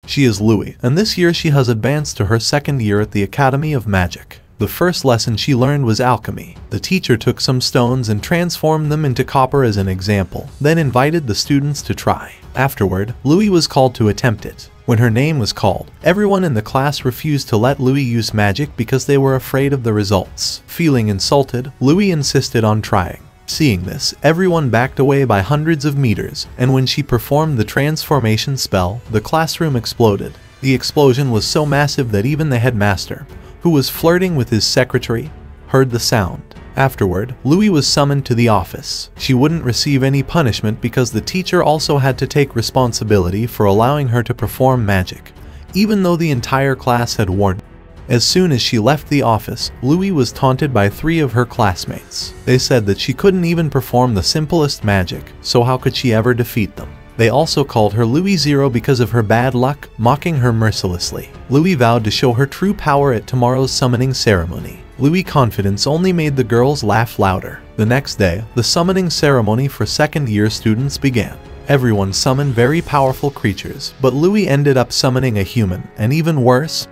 She is Louis, and this year she has advanced to her second year at the Academy of Magic. The first lesson she learned was alchemy. The teacher took some stones and transformed them into copper as an example, then invited the students to try. Afterward, Louis was called to attempt it. When her name was called, everyone in the class refused to let Louis use magic because they were afraid of the results. Feeling insulted, Louis insisted on trying. Seeing this, everyone backed away by hundreds of meters, and when she performed the transformation spell, the classroom exploded. The explosion was so massive that even the headmaster, who was flirting with his secretary, heard the sound. Afterward, Louis was summoned to the office. She wouldn't receive any punishment because the teacher also had to take responsibility for allowing her to perform magic, even though the entire class had warned. As soon as she left the office, Louis was taunted by 3 of her classmates. They said that she couldn't even perform the simplest magic, so how could she ever defeat them? They also called her Louis Zero because of her bad luck, mocking her mercilessly. Louis vowed to show her true power at tomorrow's summoning ceremony. Louis' confidence only made the girls laugh louder. The next day, the summoning ceremony for second-year students began. Everyone summoned very powerful creatures, but Louis ended up summoning a human, and even worse,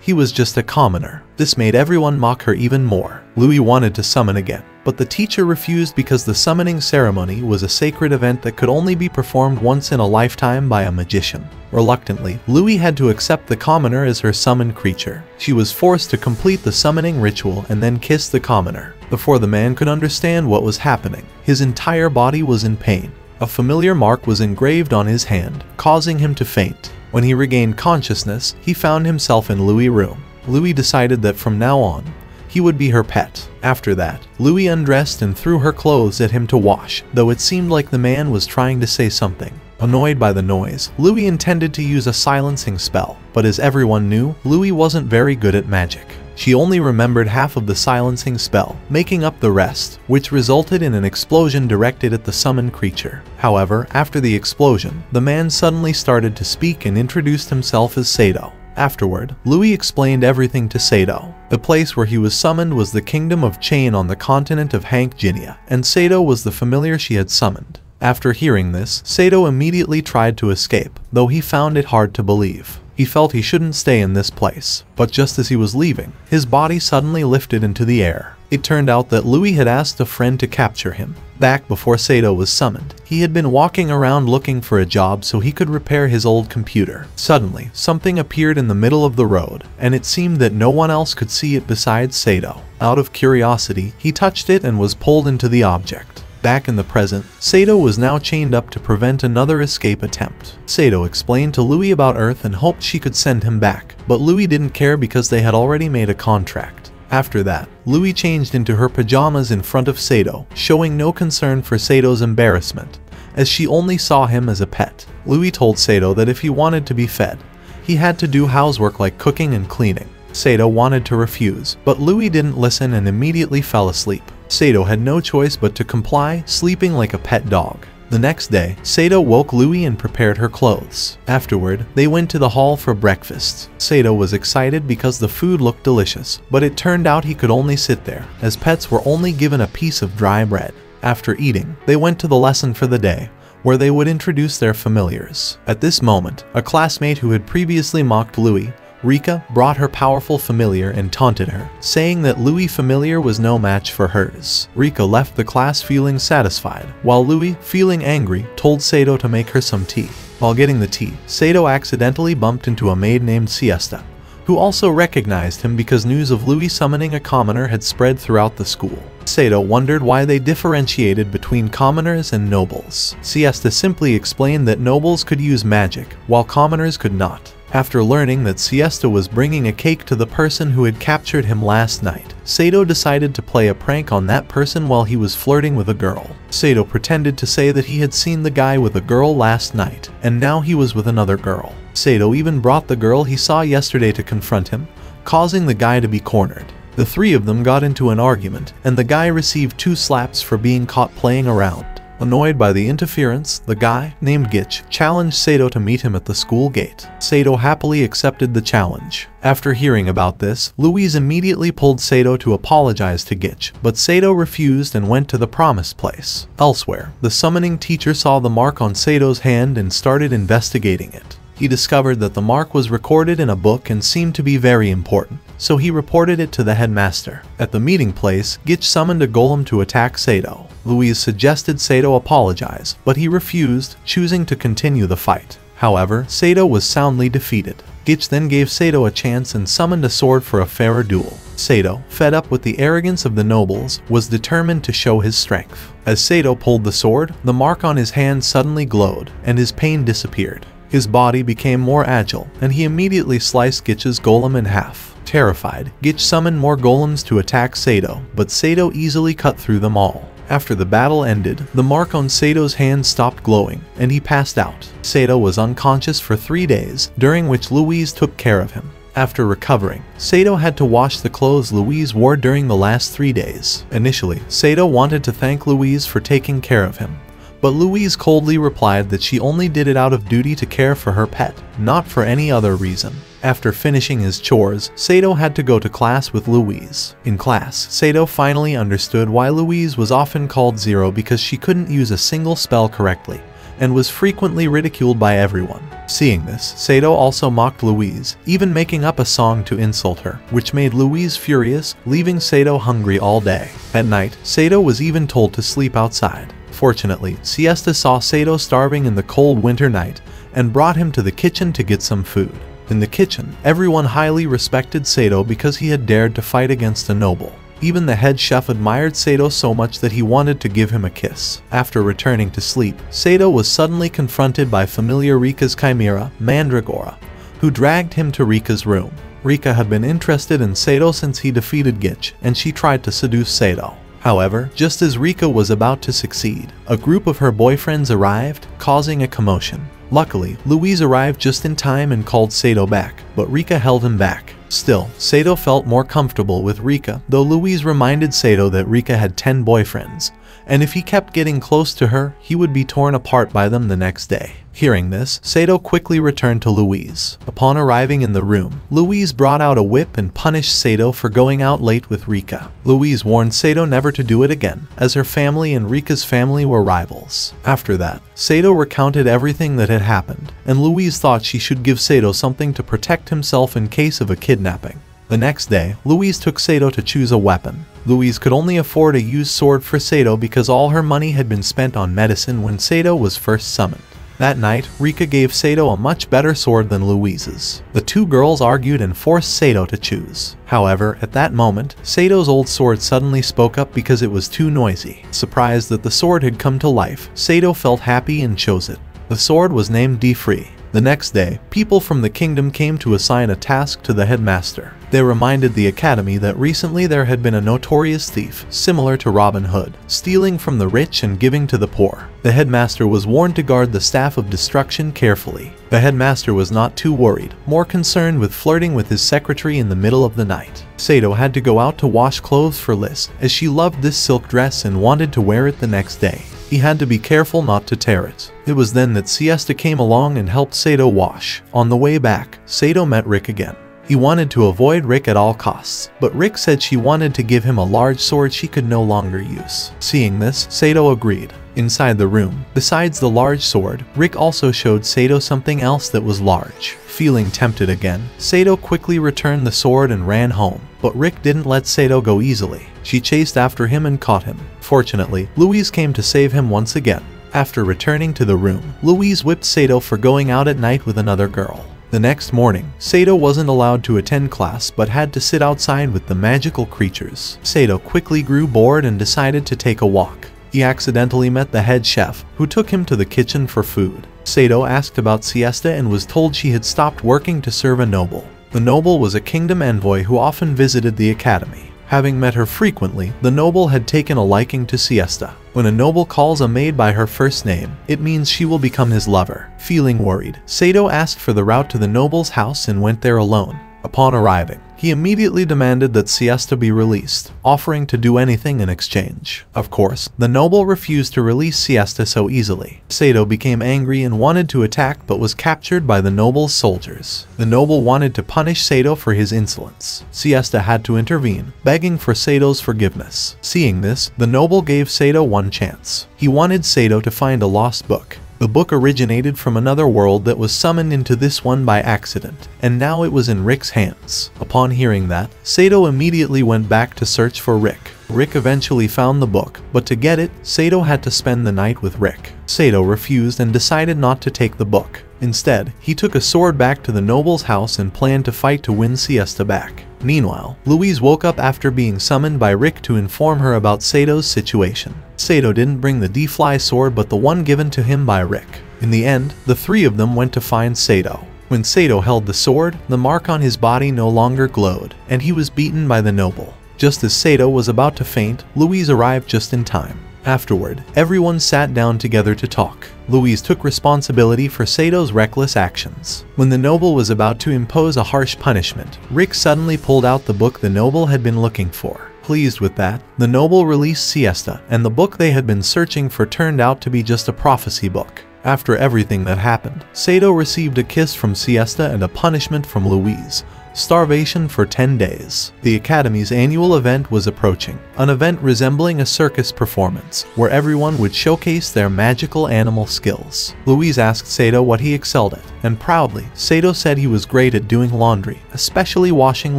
he was just a commoner. This made everyone mock her even more. Louis wanted to summon again, but the teacher refused because the summoning ceremony was a sacred event that could only be performed once in a lifetime by a magician. Reluctantly, Louis had to accept the commoner as her summoned creature. She was forced to complete the summoning ritual and then kiss the commoner. Before the man could understand what was happening, his entire body was in pain. A familiar mark was engraved on his hand, causing him to faint. When he regained consciousness, he found himself in Louis' room. Louis decided that from now on, he would be her pet. After that, Louis undressed and threw her clothes at him to wash, though it seemed like the man was trying to say something. Annoyed by the noise, Louis intended to use a silencing spell, but as everyone knew, Louis wasn't very good at magic. She only remembered half of the silencing spell, making up the rest, which resulted in an explosion directed at the summoned creature. However, after the explosion, the man suddenly started to speak and introduced himself as Sato. Afterward, Louis explained everything to Sato. The place where he was summoned was the kingdom of Chain on the continent of Hank Jinia, and Sato was the familiar she had summoned. After hearing this, Sato immediately tried to escape, though he found it hard to believe. He felt he shouldn't stay in this place, but just as he was leaving, his body suddenly lifted into the air. It turned out that Louis had asked a friend to capture him. Back before Sato was summoned, he had been walking around looking for a job so he could repair his old computer. Suddenly, something appeared in the middle of the road, and it seemed that no one else could see it besides Sato. Out of curiosity, he touched it and was pulled into the object. Back in the present, Sato was now chained up to prevent another escape attempt. Sato explained to Louis about Earth and hoped she could send him back, but Louis didn't care because they had already made a contract. After that, Louis changed into her pajamas in front of Sato, showing no concern for Sato's embarrassment, as she only saw him as a pet. Louis told Sato that if he wanted to be fed, he had to do housework like cooking and cleaning. Sato wanted to refuse, but Louis didn't listen and immediately fell asleep. Sato had no choice but to comply, sleeping like a pet dog. The next day, Sato woke Louis and prepared her clothes. Afterward, they went to the hall for breakfast. Sato was excited because the food looked delicious, but it turned out he could only sit there, as pets were only given a piece of dry bread. After eating, they went to the lesson for the day, where they would introduce their familiars. At this moment, a classmate who had previously mocked Louis, Rika, brought her powerful familiar and taunted her, saying that Louis' familiar was no match for hers. Rika left the class feeling satisfied, while Louis, feeling angry, told Sato to make her some tea. While getting the tea, Sato accidentally bumped into a maid named Siesta, who also recognized him because news of Louis summoning a commoner had spread throughout the school. Sato wondered why they differentiated between commoners and nobles. Siesta simply explained that nobles could use magic, while commoners could not. After learning that Siesta was bringing a cake to the person who had captured him last night, Sato decided to play a prank on that person while he was flirting with a girl. Sato pretended to say that he had seen the guy with a girl last night, and now he was with another girl. Sato even brought the girl he saw yesterday to confront him, causing the guy to be cornered. The 3 of them got into an argument, and the guy received 2 slaps for being caught playing around. Annoyed by the interference, the guy, named Gitch, challenged Sato to meet him at the school gate. Sato happily accepted the challenge. After hearing about this, Louise immediately pulled Sato to apologize to Gitch, but Sato refused and went to the promised place. Elsewhere, the summoning teacher saw the mark on Sato's hand and started investigating it. He discovered that the mark was recorded in a book and seemed to be very important, so he reported it to the headmaster. At the meeting place, Geek summoned a golem to attack Sato. Louise suggested Sato apologize, but he refused, choosing to continue the fight. However, Sato was soundly defeated. Geek then gave Sato a chance and summoned a sword for a fairer duel. Sato, fed up with the arrogance of the nobles, was determined to show his strength. As Sato pulled the sword, the mark on his hand suddenly glowed, and his pain disappeared. His body became more agile, and he immediately sliced Geek's golem in half. Terrified, Geek summoned more golems to attack Sato, but Sato easily cut through them all. After the battle ended, the mark on Sato's hand stopped glowing, and he passed out. Sato was unconscious for 3 days, during which Louise took care of him. After recovering, Sato had to wash the clothes Louise wore during the last 3 days. Initially, Sato wanted to thank Louise for taking care of him, but Louise coldly replied that she only did it out of duty to care for her pet, not for any other reason. After finishing his chores, Sato had to go to class with Louise. In class, Sato finally understood why Louise was often called Zero, because she couldn't use a single spell correctly, and was frequently ridiculed by everyone. Seeing this, Sato also mocked Louise, even making up a song to insult her, which made Louise furious, leaving Sato hungry all day. At night, Sato was even told to sleep outside. Fortunately, Siesta saw Sato starving in the cold winter night and brought him to the kitchen to get some food. In the kitchen, everyone highly respected Sato because he had dared to fight against a noble. Even the head chef admired Sato so much that he wanted to give him a kiss. After returning to sleep, Sato was suddenly confronted by familiar Rika's chimera, Mandragora, who dragged him to Rika's room. Rika had been interested in Sato since he defeated Geek, and she tried to seduce Sato. However, just as Rika was about to succeed, a group of her boyfriends arrived, causing a commotion. Luckily, Louise arrived just in time and called Sato back, but Rika held him back. Still, Sato felt more comfortable with Rika, though Louise reminded Sato that Rika had 10 boyfriends, and if he kept getting close to her, he would be torn apart by them the next day. Hearing this, Sato quickly returned to Louise. Upon arriving in the room, Louise brought out a whip and punished Sato for going out late with Rika. Louise warned Sato never to do it again, as her family and Rika's family were rivals. After that, Sato recounted everything that had happened, and Louise thought she should give Sato something to protect himself in case of a kidnapping. The next day, Louise took Sato to choose a weapon. Louise could only afford a used sword for Sato because all her money had been spent on medicine when Sato was first summoned. That night, Rika gave Sato a much better sword than Louise's. The two girls argued and forced Sato to choose. However, at that moment, Sato's old sword suddenly spoke up because it was too noisy. Surprised that the sword had come to life, Sato felt happy and chose it. The sword was named D-Free. The next day, people from the kingdom came to assign a task to the headmaster. They reminded the academy that recently there had been a notorious thief, similar to Robin Hood, stealing from the rich and giving to the poor. The headmaster was warned to guard the staff of destruction carefully. The headmaster was not too worried, more concerned with flirting with his secretary in the middle of the night. Sato had to go out to wash clothes for Liz, as she loved this silk dress and wanted to wear it the next day. He had to be careful not to tear it. It was then that Siesta came along and helped Sato wash. On the way back, Sato met Rick again. He wanted to avoid Rick at all costs, but Rick said she wanted to give him a large sword she could no longer use. Seeing this, Sato agreed. Inside the room, besides the large sword, Rick also showed Sato something else that was large. Feeling tempted again, Sato quickly returned the sword and ran home, but Rick didn't let Sato go easily. She chased after him and caught him. Fortunately, Louise came to save him once again. After returning to the room, Louise whipped Sato for going out at night with another girl. The next morning, Sato wasn't allowed to attend class but had to sit outside with the magical creatures. Sato quickly grew bored and decided to take a walk. He accidentally met the head chef, who took him to the kitchen for food. Sato asked about Siesta and was told she had stopped working to serve a noble. The noble was a kingdom envoy who often visited the academy. Having met her frequently, the noble had taken a liking to Siesta. When a noble calls a maid by her first name, it means she will become his lover. Feeling worried, Sato asked for the route to the noble's house and went there alone. Upon arriving, he immediately demanded that Siesta be released, offering to do anything in exchange. Of course, the noble refused to release Siesta so easily. Sato became angry and wanted to attack but was captured by the noble's soldiers. The noble wanted to punish Sato for his insolence. Siesta had to intervene, begging for Sato's forgiveness. Seeing this, the noble gave Sato one chance. He wanted Sato to find a lost book. The book originated from another world that was summoned into this one by accident, and now it was in Rick's hands. Upon hearing that, Sato immediately went back to search for Rick. Rick eventually found the book, but to get it, Sato had to spend the night with Rick. Sato refused and decided not to take the book. Instead, he took a sword back to the noble's house and planned to fight to win Siesta back. Meanwhile, Louise woke up after being summoned by Rick to inform her about Sato's situation. Sato didn't bring the D-Fly sword but the one given to him by Rick. In the end, the three of them went to find Sato. When Sato held the sword, the mark on his body no longer glowed, and he was beaten by the noble. Just as Sato was about to faint, Louise arrived just in time. Afterward, everyone sat down together to talk. Louise took responsibility for Sato's reckless actions. When the noble was about to impose a harsh punishment, Rick suddenly pulled out the book the noble had been looking for. Pleased with that, the noble released Siesta, and the book they had been searching for turned out to be just a prophecy book. After everything that happened, Sato received a kiss from Siesta and a punishment from Louise. Starvation for 10 days. The Academy's annual event was approaching, an event resembling a circus performance, where everyone would showcase their magical animal skills. Louise asked Sato what he excelled at, and proudly, Sato said he was great at doing laundry, especially washing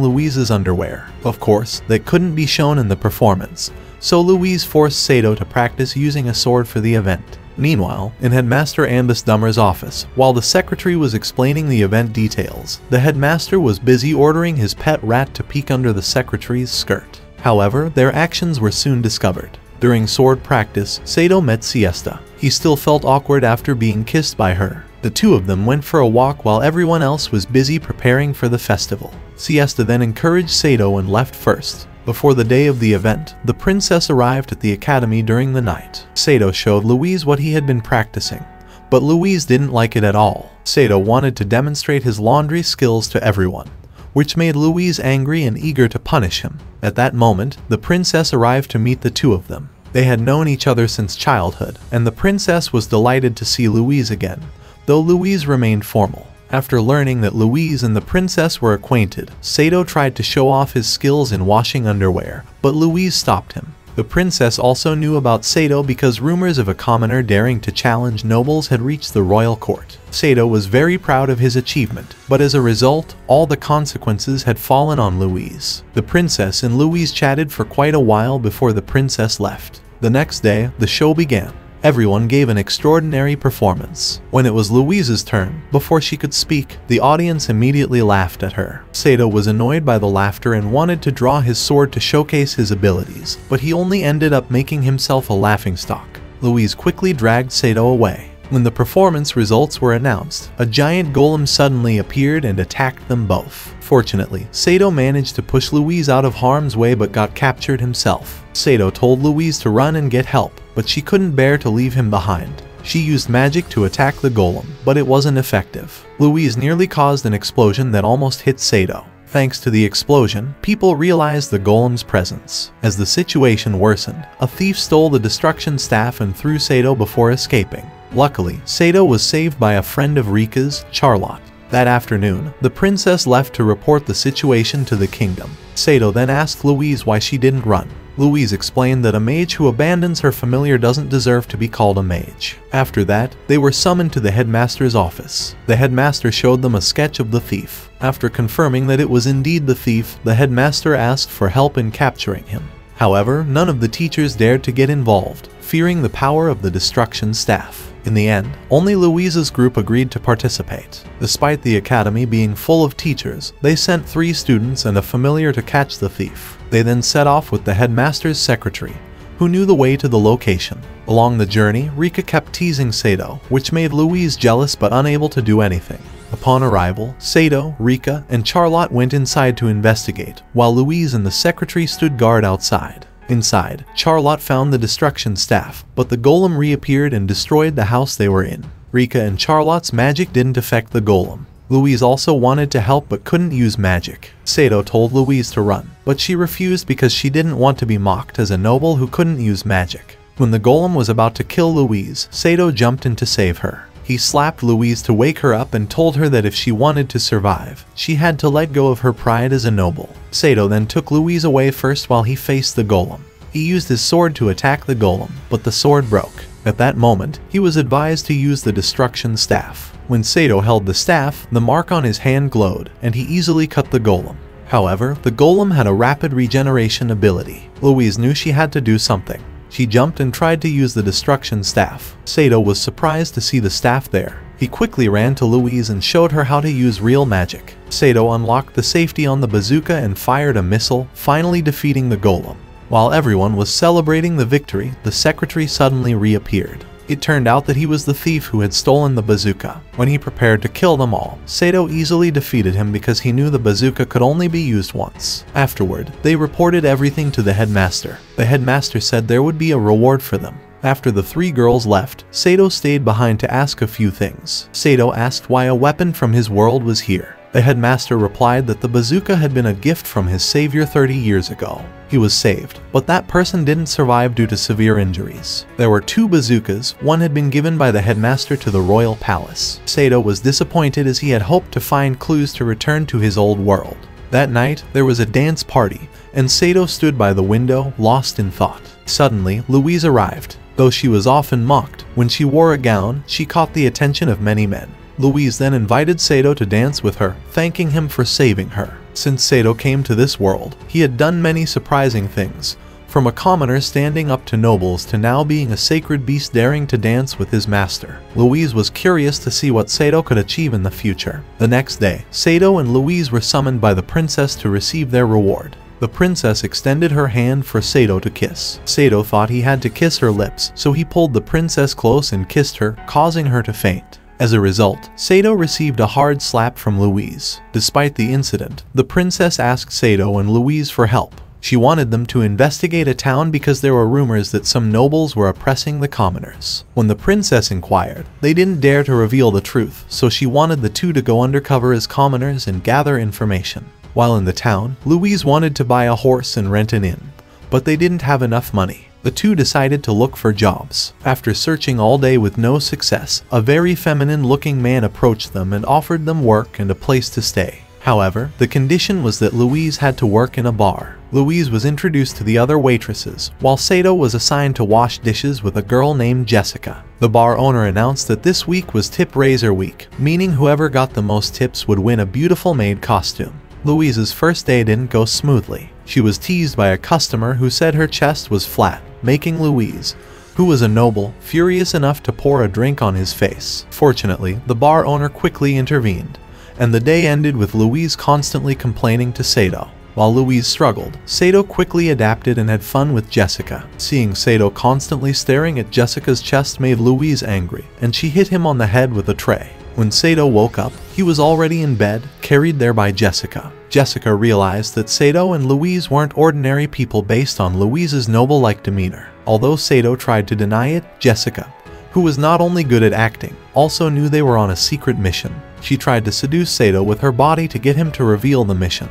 Louise's underwear. Of course, that couldn't be shown in the performance, so Louise forced Sato to practice using a sword for the event. Meanwhile, in Headmaster Ambus Dummer's office, while the secretary was explaining the event details, the headmaster was busy ordering his pet rat to peek under the secretary's skirt. However, their actions were soon discovered. During sword practice, Sato met Siesta. He still felt awkward after being kissed by her. The two of them went for a walk while everyone else was busy preparing for the festival. Siesta then encouraged Sato and left first. Before the day of the event, the princess arrived at the academy during the night. Sato showed Louise what he had been practicing, but Louise didn't like it at all. Sato wanted to demonstrate his laundry skills to everyone, which made Louise angry and eager to punish him. At that moment, the princess arrived to meet the two of them. They had known each other since childhood, and the princess was delighted to see Louise again, though Louise remained formal. After learning that Louise and the princess were acquainted, Sato tried to show off his skills in washing underwear, but Louise stopped him. The princess also knew about Sato because rumors of a commoner daring to challenge nobles had reached the royal court. Sato was very proud of his achievement, but as a result, all the consequences had fallen on Louise. The princess and Louise chatted for quite a while before the princess left. The next day, the show began. Everyone gave an extraordinary performance. When it was Louise's turn, before she could speak, the audience immediately laughed at her. Sato was annoyed by the laughter and wanted to draw his sword to showcase his abilities, but he only ended up making himself a laughingstock. Louise quickly dragged Sato away. When the performance results were announced, a giant golem suddenly appeared and attacked them both. Fortunately, Sato managed to push Louise out of harm's way but got captured himself. Sato told Louise to run and get help, but she couldn't bear to leave him behind. She used magic to attack the golem, but it wasn't effective. Louise nearly caused an explosion that almost hit Sato. Thanks to the explosion, people realized the golem's presence. As the situation worsened, a thief stole the destruction staff and threw Sato before escaping. Luckily, Sato was saved by a friend of Rika's, Charlotte. That afternoon, the princess left to report the situation to the kingdom. Sato then asked Louise why she didn't run. Louise explained that a mage who abandons her familiar doesn't deserve to be called a mage. After that, they were summoned to the headmaster's office. The headmaster showed them a sketch of the thief. After confirming that it was indeed the thief, the headmaster asked for help in capturing him. However, none of the teachers dared to get involved, fearing the power of the destruction staff. In the end, only Louise's group agreed to participate. Despite the academy being full of teachers, they sent 3 students and a familiar to catch the thief. They then set off with the headmaster's secretary, who knew the way to the location. Along the journey, Rika kept teasing Sato, which made Louise jealous but unable to do anything. Upon arrival, Sato, Rika, and Charlotte went inside to investigate, while Louise and the secretary stood guard outside. Inside, Charlotte found the destruction staff, but the golem reappeared and destroyed the house they were in. Rika and Charlotte's magic didn't affect the golem. Louise also wanted to help but couldn't use magic. Sato told Louise to run, but she refused because she didn't want to be mocked as a noble who couldn't use magic. When the golem was about to kill Louise, Sato jumped in to save her. He slapped Louise to wake her up and told her that if she wanted to survive, she had to let go of her pride as a noble. Sato then took Louise away first while he faced the golem. He used his sword to attack the golem, but the sword broke. At that moment, he was advised to use the destruction staff. When Sato held the staff, the mark on his hand glowed, and he easily cut the golem. However, the golem had a rapid regeneration ability. Louise knew she had to do something. She jumped and tried to use the destruction staff. Sato was surprised to see the staff there. He quickly ran to Louise and showed her how to use real magic. Sato unlocked the safety on the bazooka and fired a missile, finally defeating the golem. While everyone was celebrating the victory, the secretary suddenly reappeared. It turned out that he was the thief who had stolen the bazooka. When he prepared to kill them all, Sato easily defeated him because he knew the bazooka could only be used once. Afterward, they reported everything to the headmaster. The headmaster said there would be a reward for them. After the three girls left, Sato stayed behind to ask a few things. Sato asked why a weapon from his world was here. The headmaster replied that the bazooka had been a gift from his savior 30 years ago. He was saved, but that person didn't survive due to severe injuries. There were two bazookas, one had been given by the headmaster to the royal palace. Sato was disappointed as he had hoped to find clues to return to his old world. That night, there was a dance party, and Sato stood by the window, lost in thought. Suddenly, Louise arrived. Though she was often mocked, when she wore a gown, she caught the attention of many men. Louise then invited Sato to dance with her, thanking him for saving her. Since Sato came to this world, he had done many surprising things, from a commoner standing up to nobles to now being a sacred beast daring to dance with his master. Louise was curious to see what Sato could achieve in the future. The next day, Sato and Louise were summoned by the princess to receive their reward. The princess extended her hand for Sato to kiss. Sato thought he had to kiss her lips, so he pulled the princess close and kissed her, causing her to faint. As a result, Sato received a hard slap from Louise. Despite the incident, the princess asked Sato and Louise for help. She wanted them to investigate a town because there were rumors that some nobles were oppressing the commoners. When the princess inquired, they didn't dare to reveal the truth, so she wanted the two to go undercover as commoners and gather information. While in the town, Louise wanted to buy a horse and rent an inn, but they didn't have enough money. The two decided to look for jobs. After searching all day with no success, a very feminine-looking man approached them and offered them work and a place to stay. However, the condition was that Louise had to work in a bar. Louise was introduced to the other waitresses, while Sato was assigned to wash dishes with a girl named Jessica. The bar owner announced that this week was Tip Raiser Week, meaning whoever got the most tips would win a beautiful maid costume. Louise's first day didn't go smoothly. She was teased by a customer who said her chest was flat, making Louise, who was a noble, furious enough to pour a drink on his face. Fortunately, the bar owner quickly intervened, and the day ended with Louise constantly complaining to Sato. While Louise struggled, Sato quickly adapted and had fun with Jessica. Seeing Sato constantly staring at Jessica's chest made Louise angry, and she hit him on the head with a tray. When Sato woke up, he was already in bed, carried there by Jessica. Jessica realized that Sato and Louise weren't ordinary people based on Louise's noble-like demeanor. Although Sato tried to deny it, Jessica, who was not only good at acting, also knew they were on a secret mission. She tried to seduce Sato with her body to get him to reveal the mission,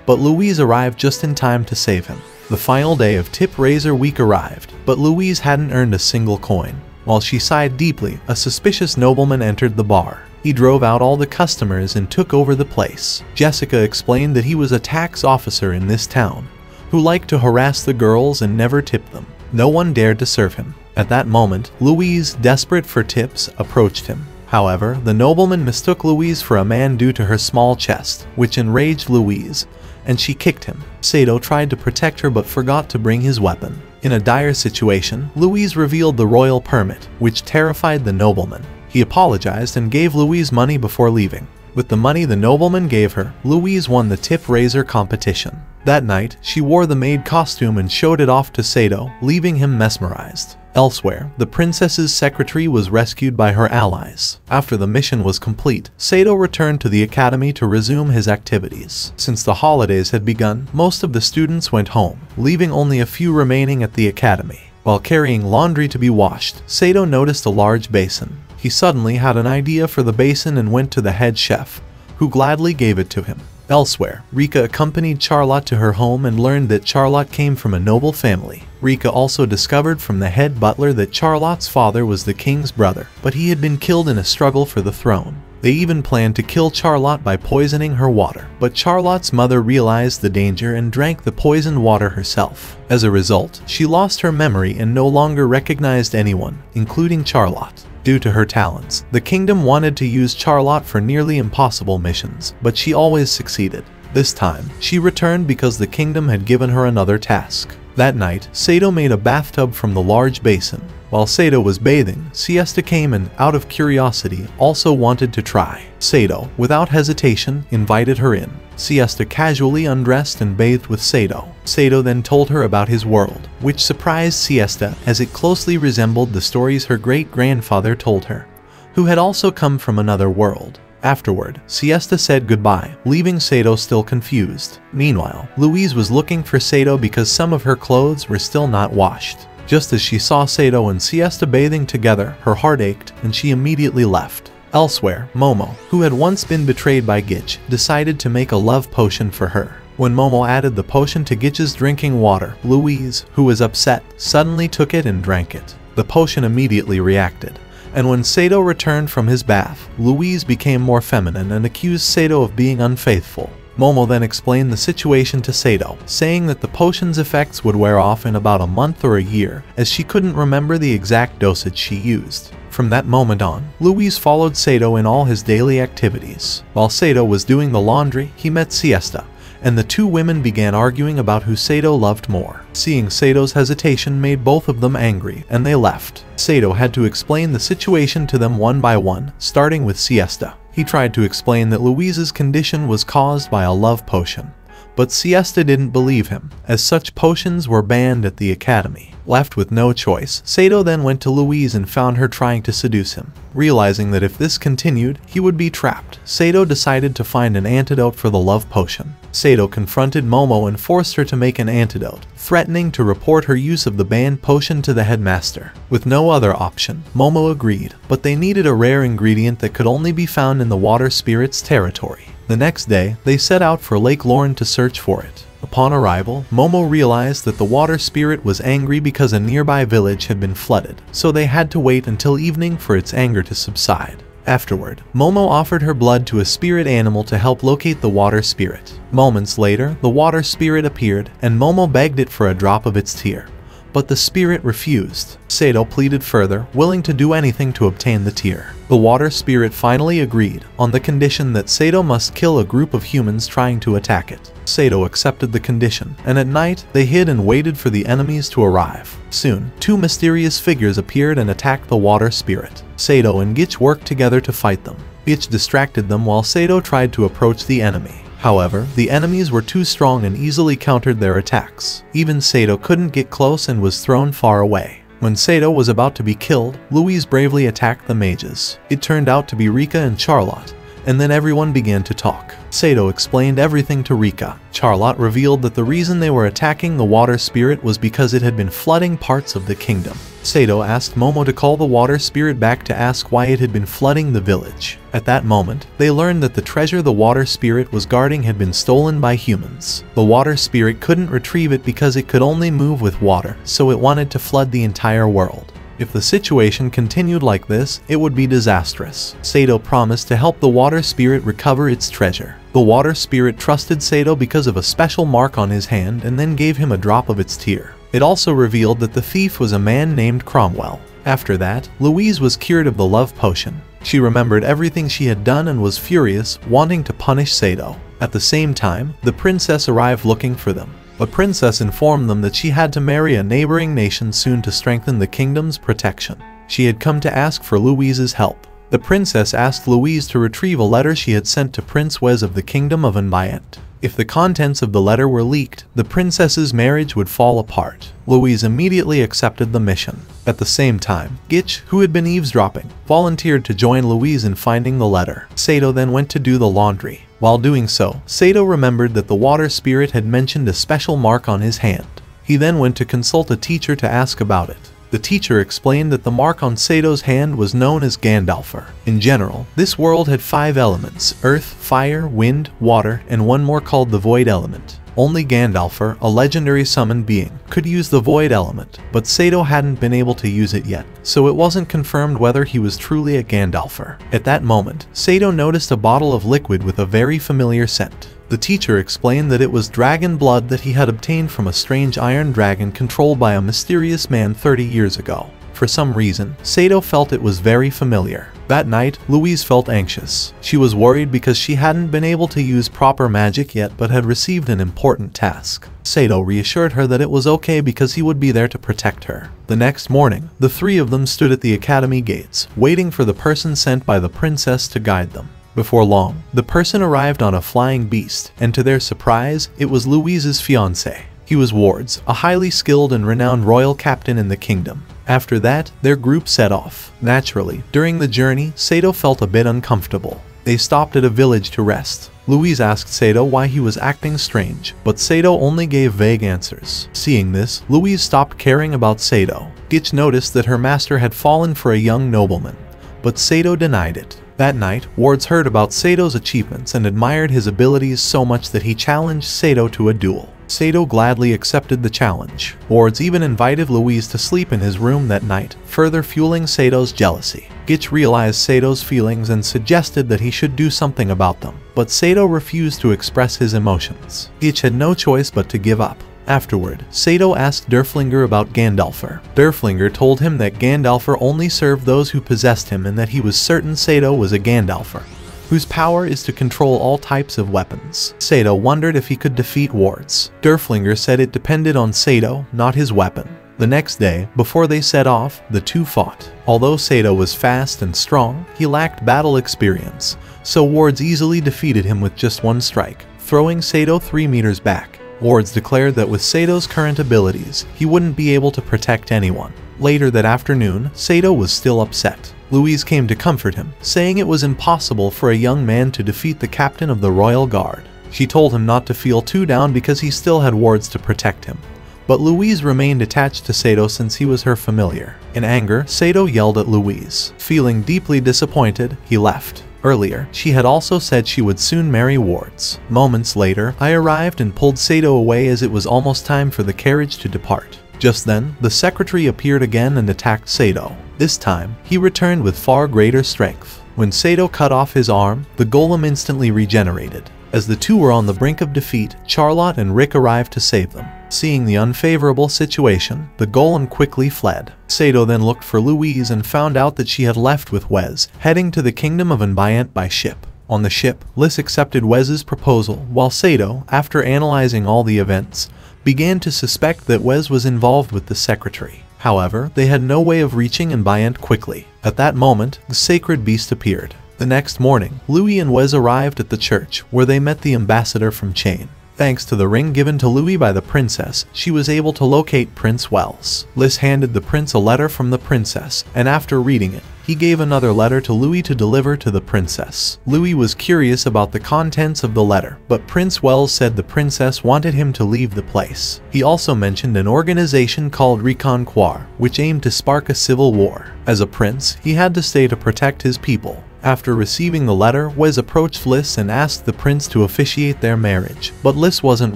but Louise arrived just in time to save him. The final day of Tip Raiser Week arrived, but Louise hadn't earned a single coin. While she sighed deeply, a suspicious nobleman entered the bar. He drove out all the customers and took over the place. Jessica explained that he was a tax officer in this town, who liked to harass the girls and never tipped them. No one dared to serve him. At that moment, Louise, desperate for tips, approached him. However, the nobleman mistook Louise for a man due to her small chest, which enraged Louise, and she kicked him. Sato tried to protect her but forgot to bring his weapon. In a dire situation, Louise revealed the royal permit, which terrified the nobleman. He apologized and gave Louise money before leaving. With the money the nobleman gave her, Louise won the tip raiser competition. That night, she wore the maid costume and showed it off to Sato, leaving him mesmerized. Elsewhere, the princess's secretary was rescued by her allies. After the mission was complete, Sato returned to the academy to resume his activities. Since the holidays had begun, most of the students went home, leaving only a few remaining at the academy. While carrying laundry to be washed, Sato noticed a large basin. He suddenly had an idea for the basin and went to the head chef, who gladly gave it to him. Elsewhere, Rika accompanied Charlotte to her home and learned that Charlotte came from a noble family. Rika also discovered from the head butler that Charlotte's father was the king's brother, but he had been killed in a struggle for the throne. They even planned to kill Charlotte by poisoning her water, but Charlotte's mother realized the danger and drank the poisoned water herself. As a result, she lost her memory and no longer recognized anyone, including Charlotte. Due to her talents, the kingdom wanted to use Charlotte for nearly impossible missions, but she always succeeded. This time, she returned because the kingdom had given her another task. That night, Sato made a bathtub from the large basin. While Sato was bathing, Siesta came and, out of curiosity, also wanted to try. Sato, without hesitation, invited her in. Siesta casually undressed and bathed with Sato. Sato then told her about his world, which surprised Siesta as it closely resembled the stories her great-grandfather told her, who had also come from another world. Afterward, Siesta said goodbye, leaving Sato still confused. Meanwhile, Louise was looking for Sato because some of her clothes were still not washed. Just as she saw Sato and Siesta bathing together, her heart ached, and she immediately left. Elsewhere, Momo, who had once been betrayed by Gitch, decided to make a love potion for her. When Momo added the potion to Gitch's drinking water, Louise, who was upset, suddenly took it and drank it. The potion immediately reacted. And when Sato returned from his bath, Louise became more feminine and accused Sato of being unfaithful. Momo then explained the situation to Sato, saying that the potion's effects would wear off in about a month or a year, as she couldn't remember the exact dosage she used. From that moment on, Louise followed Sato in all his daily activities. While Sato was doing the laundry, he met Siesta, and the two women began arguing about who Sato loved more. Seeing Sato's hesitation made both of them angry, and they left. Sato had to explain the situation to them one by one, starting with Siesta. He tried to explain that Louise's condition was caused by a love potion, but Siesta didn't believe him, as such potions were banned at the academy. Left with no choice, Sato then went to Louise and found her trying to seduce him. Realizing that if this continued, he would be trapped, Sato decided to find an antidote for the love potion. Sato confronted Momo and forced her to make an antidote, threatening to report her use of the banned potion to the headmaster. With no other option, Momo agreed, but they needed a rare ingredient that could only be found in the water spirit's territory. The next day, they set out for Lake Lorne to search for it. Upon arrival, Momo realized that the water spirit was angry because a nearby village had been flooded, so they had to wait until evening for its anger to subside. Afterward, Momo offered her blood to a spirit animal to help locate the water spirit. Moments later, the water spirit appeared, and Momo begged it for a drop of its tear. But the spirit refused. Sato pleaded further, willing to do anything to obtain the tear. The water spirit finally agreed, on the condition that Sato must kill a group of humans trying to attack it. Sato accepted the condition, and at night, they hid and waited for the enemies to arrive. Soon, two mysterious figures appeared and attacked the water spirit. Sato and Gitch worked together to fight them. Gitch distracted them while Sato tried to approach the enemy. However, the enemies were too strong and easily countered their attacks. Even Sato couldn't get close and was thrown far away. When Sato was about to be killed, Louise bravely attacked the mages. It turned out to be Rika and Charlotte, and then everyone began to talk. Sato explained everything to Rika. Charlotte revealed that the reason they were attacking the water spirit was because it had been flooding parts of the kingdom. Sato asked Momo to call the water spirit back to ask why it had been flooding the village. At that moment, they learned that the treasure the water spirit was guarding had been stolen by humans. The water spirit couldn't retrieve it because it could only move with water, so it wanted to flood the entire world. If the situation continued like this, it would be disastrous. Sato promised to help the water spirit recover its treasure. The water spirit trusted Sato because of a special mark on his hand and then gave him a drop of its tear. It also revealed that the thief was a man named Cromwell. After that, Louise was cured of the love potion. She remembered everything she had done and was furious, wanting to punish Sato. At the same time, the princess arrived looking for them. The princess informed them that she had to marry a neighboring nation soon to strengthen the kingdom's protection. She had come to ask for Louise's help. The princess asked Louise to retrieve a letter she had sent to Prince Wes of the Kingdom of Anbayant. If the contents of the letter were leaked, the princess's marriage would fall apart. Louise immediately accepted the mission. At the same time, Gitch, who had been eavesdropping, volunteered to join Louise in finding the letter. Sato then went to do the laundry. While doing so, Sato remembered that the water spirit had mentioned a special mark on his hand. He then went to consult a teacher to ask about it. The teacher explained that the mark on Sato's hand was known as Gandalfer. In general, this world had 5 elements: earth, fire, wind, water, and one more called the void element. Only Gandalfer, a legendary summoned being, could use the void element, but Sato hadn't been able to use it yet, so it wasn't confirmed whether he was truly a Gandalfer. At that moment, Sato noticed a bottle of liquid with a very familiar scent. The teacher explained that it was dragon blood that he had obtained from a strange iron dragon controlled by a mysterious man 30 years ago. For some reason, Sato felt it was very familiar. That night, Louise felt anxious. She was worried because she hadn't been able to use proper magic yet but had received an important task. Sato reassured her that it was okay because he would be there to protect her. The next morning, the three of them stood at the academy gates, waiting for the person sent by the princess to guide them. Before long, the person arrived on a flying beast, and to their surprise, it was Louise's fiancé. He was Wards, a highly skilled and renowned royal captain in the kingdom. After that, their group set off. Naturally, during the journey, Sato felt a bit uncomfortable. They stopped at a village to rest. Louise asked Sato why he was acting strange, but Sato only gave vague answers. Seeing this, Louise stopped caring about Sato. Gitch noticed that her master had fallen for a young nobleman, but Sato denied it. That night, Wards heard about Sato's achievements and admired his abilities so much that he challenged Sato to a duel. Sato gladly accepted the challenge. Wards even invited Louise to sleep in his room that night, further fueling Sato's jealousy. Gitch realized Sato's feelings and suggested that he should do something about them, but Sato refused to express his emotions. Gitch had no choice but to give up. Afterward, Sato asked Derflinger about Gandalfer. Derflinger told him that Gandalfer only served those who possessed him and that he was certain Sato was a Gandalfer, whose power is to control all types of weapons. Sato wondered if he could defeat Wards. Derflinger said it depended on Sato, not his weapon. The next day, before they set off, the two fought. Although Sato was fast and strong, he lacked battle experience, so Wards easily defeated him with just one strike, throwing Sato 3 meters back. Wards declared that with Sato's current abilities, he wouldn't be able to protect anyone. Later that afternoon, Sato was still upset. Louise came to comfort him, saying it was impossible for a young man to defeat the captain of the royal guard. She told him not to feel too down because he still had Wards to protect him. But Louise remained attached to Sato since he was her familiar. In anger, Sato yelled at Louise. Feeling deeply disappointed, he left. Earlier, she had also said she would soon marry Wards. Moments later, I arrived and pulled Sato away as it was almost time for the carriage to depart. Just then, the secretary appeared again and attacked Sato. This time, he returned with far greater strength. When Sato cut off his arm, the golem instantly regenerated. As the two were on the brink of defeat, Charlotte and Rick arrived to save them. Seeing the unfavorable situation, the golem quickly fled. Sato then looked for Louise and found out that she had left with Wes, heading to the kingdom of Enviant by ship. On the ship, Liz accepted Wes's proposal, while Sato, after analyzing all the events, began to suspect that Wes was involved with the secretary. However, they had no way of reaching Enviant quickly. At that moment, the sacred beast appeared. The next morning, Louis and Wes arrived at the church, where they met the ambassador from Chain. Thanks to the ring given to Louis by the princess, she was able to locate Prince Wells. Liz handed the prince a letter from the princess, and after reading it, he gave another letter to Louis to deliver to the princess. Louis was curious about the contents of the letter, but Prince Wells said the princess wanted him to leave the place. He also mentioned an organization called Recap-Kun, which aimed to spark a civil war. As a prince, he had to stay to protect his people. After receiving the letter, Wes approached Liz and asked the prince to officiate their marriage, but Liz wasn't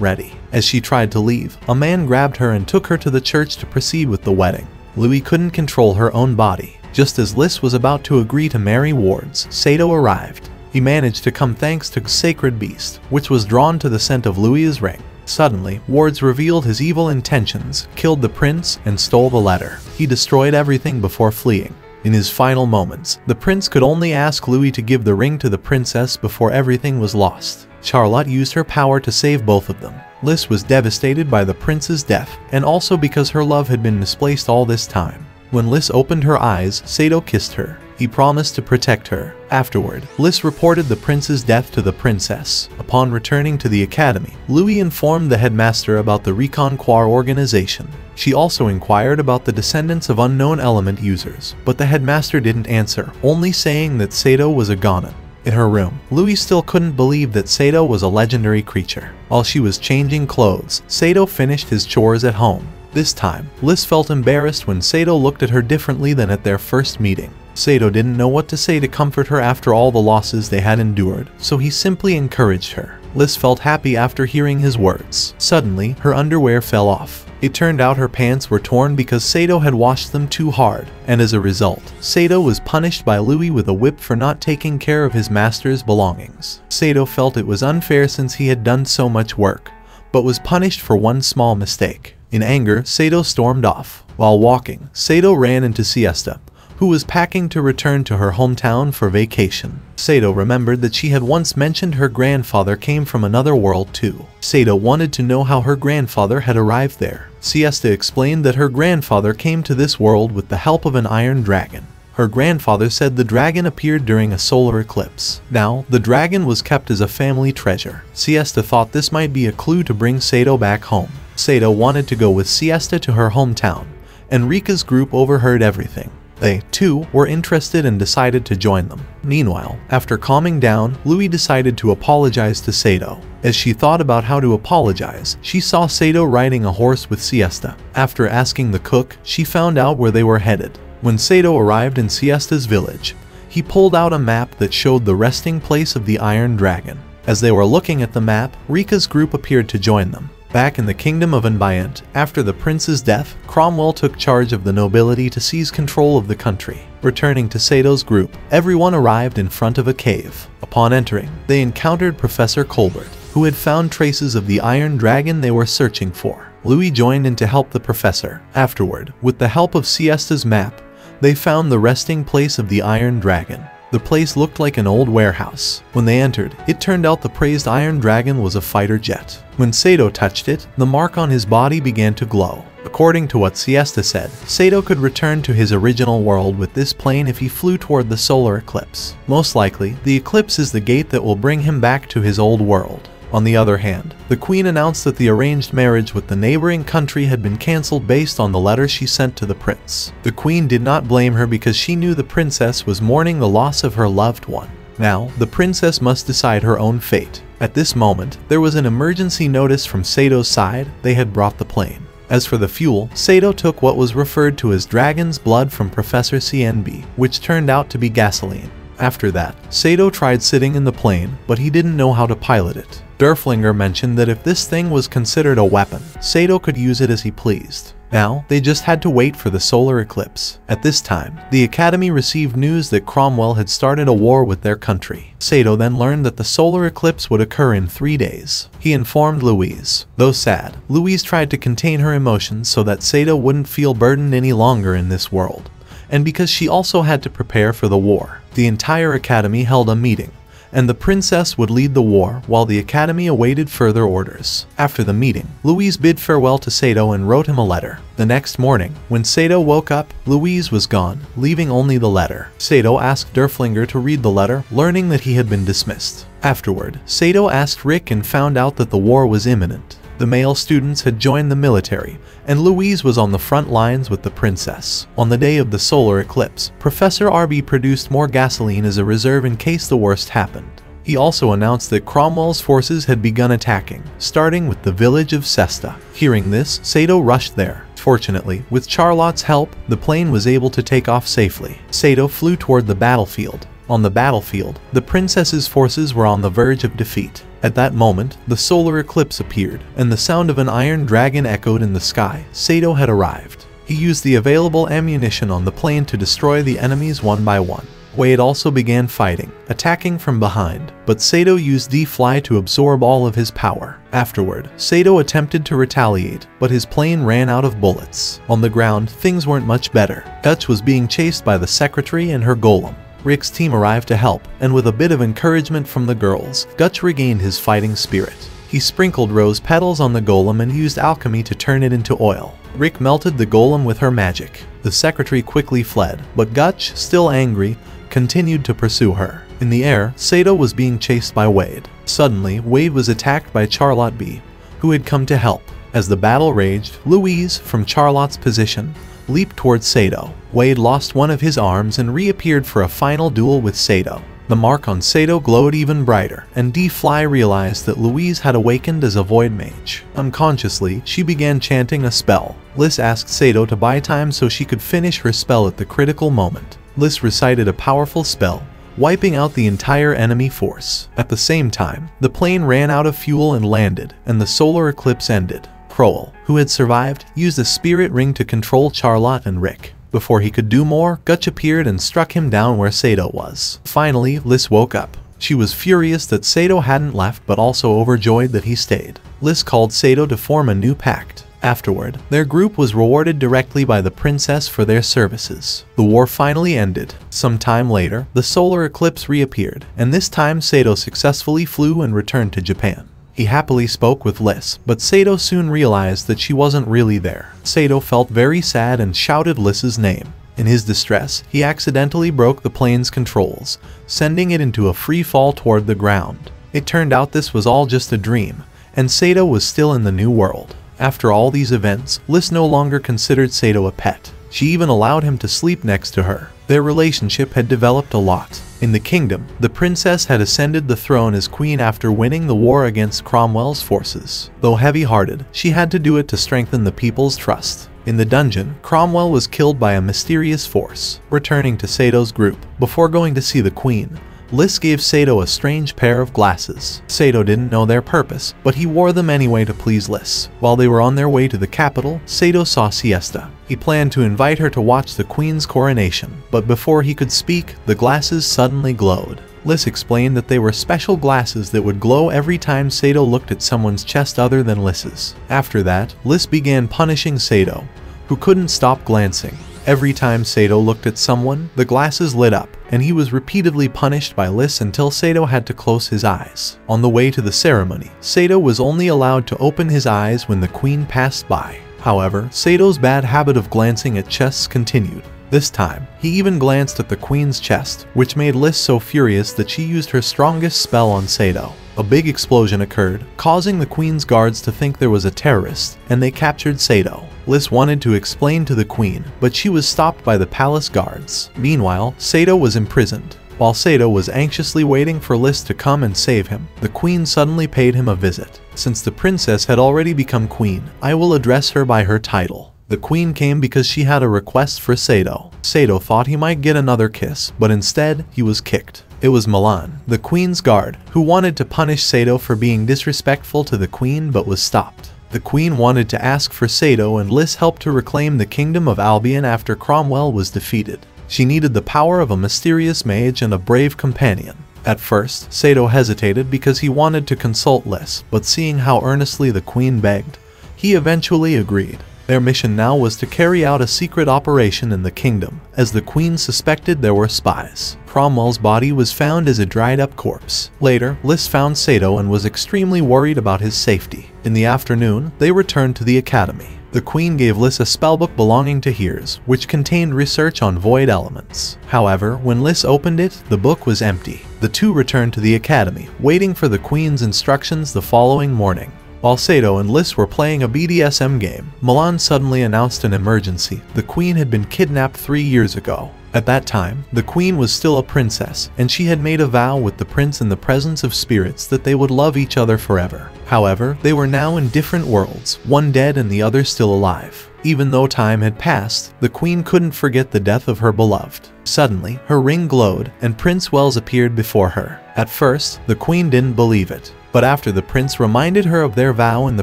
ready. As she tried to leave, a man grabbed her and took her to the church to proceed with the wedding. Louis couldn't control her own body. Just as Liz was about to agree to marry Wards, Sato arrived. He managed to come thanks to Sacred Beast, which was drawn to the scent of Louis's ring. Suddenly, Wards revealed his evil intentions, killed the prince, and stole the letter. He destroyed everything before fleeing. In his final moments, the prince could only ask Louis to give the ring to the princess before everything was lost. Charlotte used her power to save both of them. Liz was devastated by the prince's death, and also because her love had been misplaced all this time. When Liz opened her eyes, Sato kissed her. He promised to protect her. Afterward, Liz reported the prince's death to the princess. Upon returning to the academy, Louis informed the headmaster about the Recap-Kun organization. She also inquired about the descendants of unknown element users, but the headmaster didn't answer, only saying that Sato was a Ganon. In her room, Louis still couldn't believe that Sato was a legendary creature. While she was changing clothes, Sato finished his chores at home. This time, Liz felt embarrassed when Sato looked at her differently than at their first meeting. Sato didn't know what to say to comfort her after all the losses they had endured, so he simply encouraged her. Liz felt happy after hearing his words. Suddenly, her underwear fell off. It turned out her pants were torn because Sato had washed them too hard, and as a result, Sato was punished by Louis with a whip for not taking care of his master's belongings. Sato felt it was unfair since he had done so much work, but was punished for one small mistake. In anger, Sato stormed off. While walking, Sato ran into Siesta, who was packing to return to her hometown for vacation. Sato remembered that she had once mentioned her grandfather came from another world too. Sato wanted to know how her grandfather had arrived there. Siesta explained that her grandfather came to this world with the help of an iron dragon. Her grandfather said the dragon appeared during a solar eclipse. Now, the dragon was kept as a family treasure. Siesta thought this might be a clue to bring Sato back home. Sato wanted to go with Siesta to her hometown, and Rika's group overheard everything. They, too, were interested and decided to join them. Meanwhile, after calming down, Louis decided to apologize to Sato. As she thought about how to apologize, she saw Sato riding a horse with Siesta. After asking the cook, she found out where they were headed. When Sato arrived in Siesta's village, he pulled out a map that showed the resting place of the Iron Dragon. As they were looking at the map, Rika's group appeared to join them. Back in the kingdom of Enbiant, after the prince's death, Cromwell took charge of the nobility to seize control of the country. Returning to Sato's group, everyone arrived in front of a cave. Upon entering, they encountered Professor Colbert, who had found traces of the Iron Dragon they were searching for. Louis joined in to help the professor. Afterward, with the help of Siesta's map, they found the resting place of the Iron Dragon. The place looked like an old warehouse. When they entered, it turned out the praised Iron Dragon was a fighter jet. When Sato touched it, the mark on his body began to glow. According to what Siesta said, Sato could return to his original world with this plane if he flew toward the solar eclipse. Most likely, the eclipse is the gate that will bring him back to his old world. On the other hand, the queen announced that the arranged marriage with the neighboring country had been cancelled based on the letter she sent to the prince. The queen did not blame her because she knew the princess was mourning the loss of her loved one. Now, the princess must decide her own fate. At this moment, there was an emergency notice from Sato's side. They had brought the plane. As for the fuel, Sato took what was referred to as dragon's blood from Professor CNB, which turned out to be gasoline. After that, Sato tried sitting in the plane, but he didn't know how to pilot it. Derflinger mentioned that if this thing was considered a weapon, Sato could use it as he pleased. Now, they just had to wait for the solar eclipse. At this time, the Academy received news that Cromwell had started a war with their country. Sato then learned that the solar eclipse would occur in 3 days. He informed Louise. Though sad, Louise tried to contain her emotions so that Sato wouldn't feel burdened any longer in this world. And because she also had to prepare for the war, the entire Academy held a meeting, and the princess would lead the war while the Academy awaited further orders. After the meeting, Louise bid farewell to Sato and wrote him a letter. The next morning, when Sato woke up, Louise was gone, leaving only the letter. Sato asked Derflinger to read the letter, learning that he had been dismissed. Afterward, Sato asked Rick and found out that the war was imminent. The male students had joined the military, and Louise was on the front lines with the princess. On the day of the solar eclipse, Professor RB produced more gasoline as a reserve in case the worst happened. He also announced that Cromwell's forces had begun attacking, starting with the village of Cesta. Hearing this, Sato rushed there. Fortunately, with Charlotte's help, the plane was able to take off safely. Sato flew toward the battlefield. On the battlefield, the princess's forces were on the verge of defeat. At that moment, the solar eclipse appeared, and the sound of an iron dragon echoed in the sky. Sato had arrived. He used the available ammunition on the plane to destroy the enemies one by one. Wade also began fighting, attacking from behind, but Sato used D-Fly to absorb all of his power. Afterward, Sato attempted to retaliate, but his plane ran out of bullets. On the ground, things weren't much better. Dutch was being chased by the secretary and her golem. Rick's team arrived to help, and with a bit of encouragement from the girls, Gutch regained his fighting spirit. He sprinkled rose petals on the golem and used alchemy to turn it into oil. Rick melted the golem with her magic. The secretary quickly fled, but Gutch, still angry, continued to pursue her. In the air, Sato was being chased by Wade. Suddenly, Wade was attacked by Charlotte B, who had come to help. As the battle raged, Louise, from Charlotte's position, leaped towards Sato. Wade lost one of his arms and reappeared for a final duel with Sato. The mark on Sato glowed even brighter, and D-Fly realized that Louise had awakened as a void mage. Unconsciously, she began chanting a spell. Liz asked Sato to buy time so she could finish her spell at the critical moment. Liz recited a powerful spell, wiping out the entire enemy force. At the same time, the plane ran out of fuel and landed, and the solar eclipse ended. Kroll, who had survived, used a spirit ring to control Charlotte and Rick. Before he could do more, Gutch appeared and struck him down where Sato was. Finally, Liz woke up. She was furious that Sato hadn't left but also overjoyed that he stayed. Liz called Sato to form a new pact. Afterward, their group was rewarded directly by the princess for their services. The war finally ended. Some time later, the solar eclipse reappeared, and this time Sato successfully flew and returned to Japan. He happily spoke with Liz, but Sato soon realized that she wasn't really there. Sato felt very sad and shouted Liz's name. In his distress, he accidentally broke the plane's controls, sending it into a free fall toward the ground. It turned out this was all just a dream, and Sato was still in the new world. After all these events, Liz no longer considered Sato a pet. She even allowed him to sleep next to her. Their relationship had developed a lot. In the kingdom, the princess had ascended the throne as queen after winning the war against Cromwell's forces. Though heavy-hearted, she had to do it to strengthen the people's trust. In the dungeon, Cromwell was killed by a mysterious force. Returning to Sato's group, before going to see the queen, Liz gave Sato a strange pair of glasses. Sato didn't know their purpose, but he wore them anyway to please Liz. While they were on their way to the capital, Sato saw Siesta. He planned to invite her to watch the queen's coronation, but before he could speak, the glasses suddenly glowed. Liz explained that they were special glasses that would glow every time Sato looked at someone's chest other than Liz's. After that, Liz began punishing Sato, who couldn't stop glancing. Every time Sato looked at someone, the glasses lit up, and he was repeatedly punished by Liz until Sato had to close his eyes. On the way to the ceremony, Sato was only allowed to open his eyes when the queen passed by. However, Sato's bad habit of glancing at chests continued. This time, he even glanced at the queen's chest, which made Liz so furious that she used her strongest spell on Sato. A big explosion occurred, causing the queen's guards to think there was a terrorist, and they captured Sato. Liz wanted to explain to the queen, but she was stopped by the palace guards. Meanwhile, Sato was imprisoned. While Sato was anxiously waiting for Liz to come and save him, the queen suddenly paid him a visit. Since the princess had already become queen, I will address her by her title. The queen came because she had a request for Sato. Sato thought he might get another kiss, but instead, he was kicked. It was Milan, the queen's guard, who wanted to punish Sato for being disrespectful to the queen but was stopped. The queen wanted to ask for Sato, and Liz helped to reclaim the kingdom of Albion after Cromwell was defeated. She needed the power of a mysterious mage and a brave companion. At first, Sato hesitated because he wanted to consult Liz, but seeing how earnestly the queen begged, he eventually agreed. Their mission now was to carry out a secret operation in the kingdom, as the queen suspected there were spies. Cromwell's body was found as a dried-up corpse. Later, Liz found Sato and was extremely worried about his safety. In the afternoon, they returned to the academy. The queen gave Liz a spellbook belonging to Hears, which contained research on void elements. However, when Liz opened it, the book was empty. The two returned to the academy, waiting for the queen's instructions the following morning. While Sato and Liz were playing a BDSM game, Milan suddenly announced an emergency. The queen had been kidnapped 3 years ago. At that time, the queen was still a princess, and she had made a vow with the prince in the presence of spirits that they would love each other forever. However, they were now in different worlds, one dead and the other still alive. Even though time had passed, the queen couldn't forget the death of her beloved. Suddenly, her ring glowed, and Prince Wells appeared before her. At first, the queen didn't believe it. But after the prince reminded her of their vow in the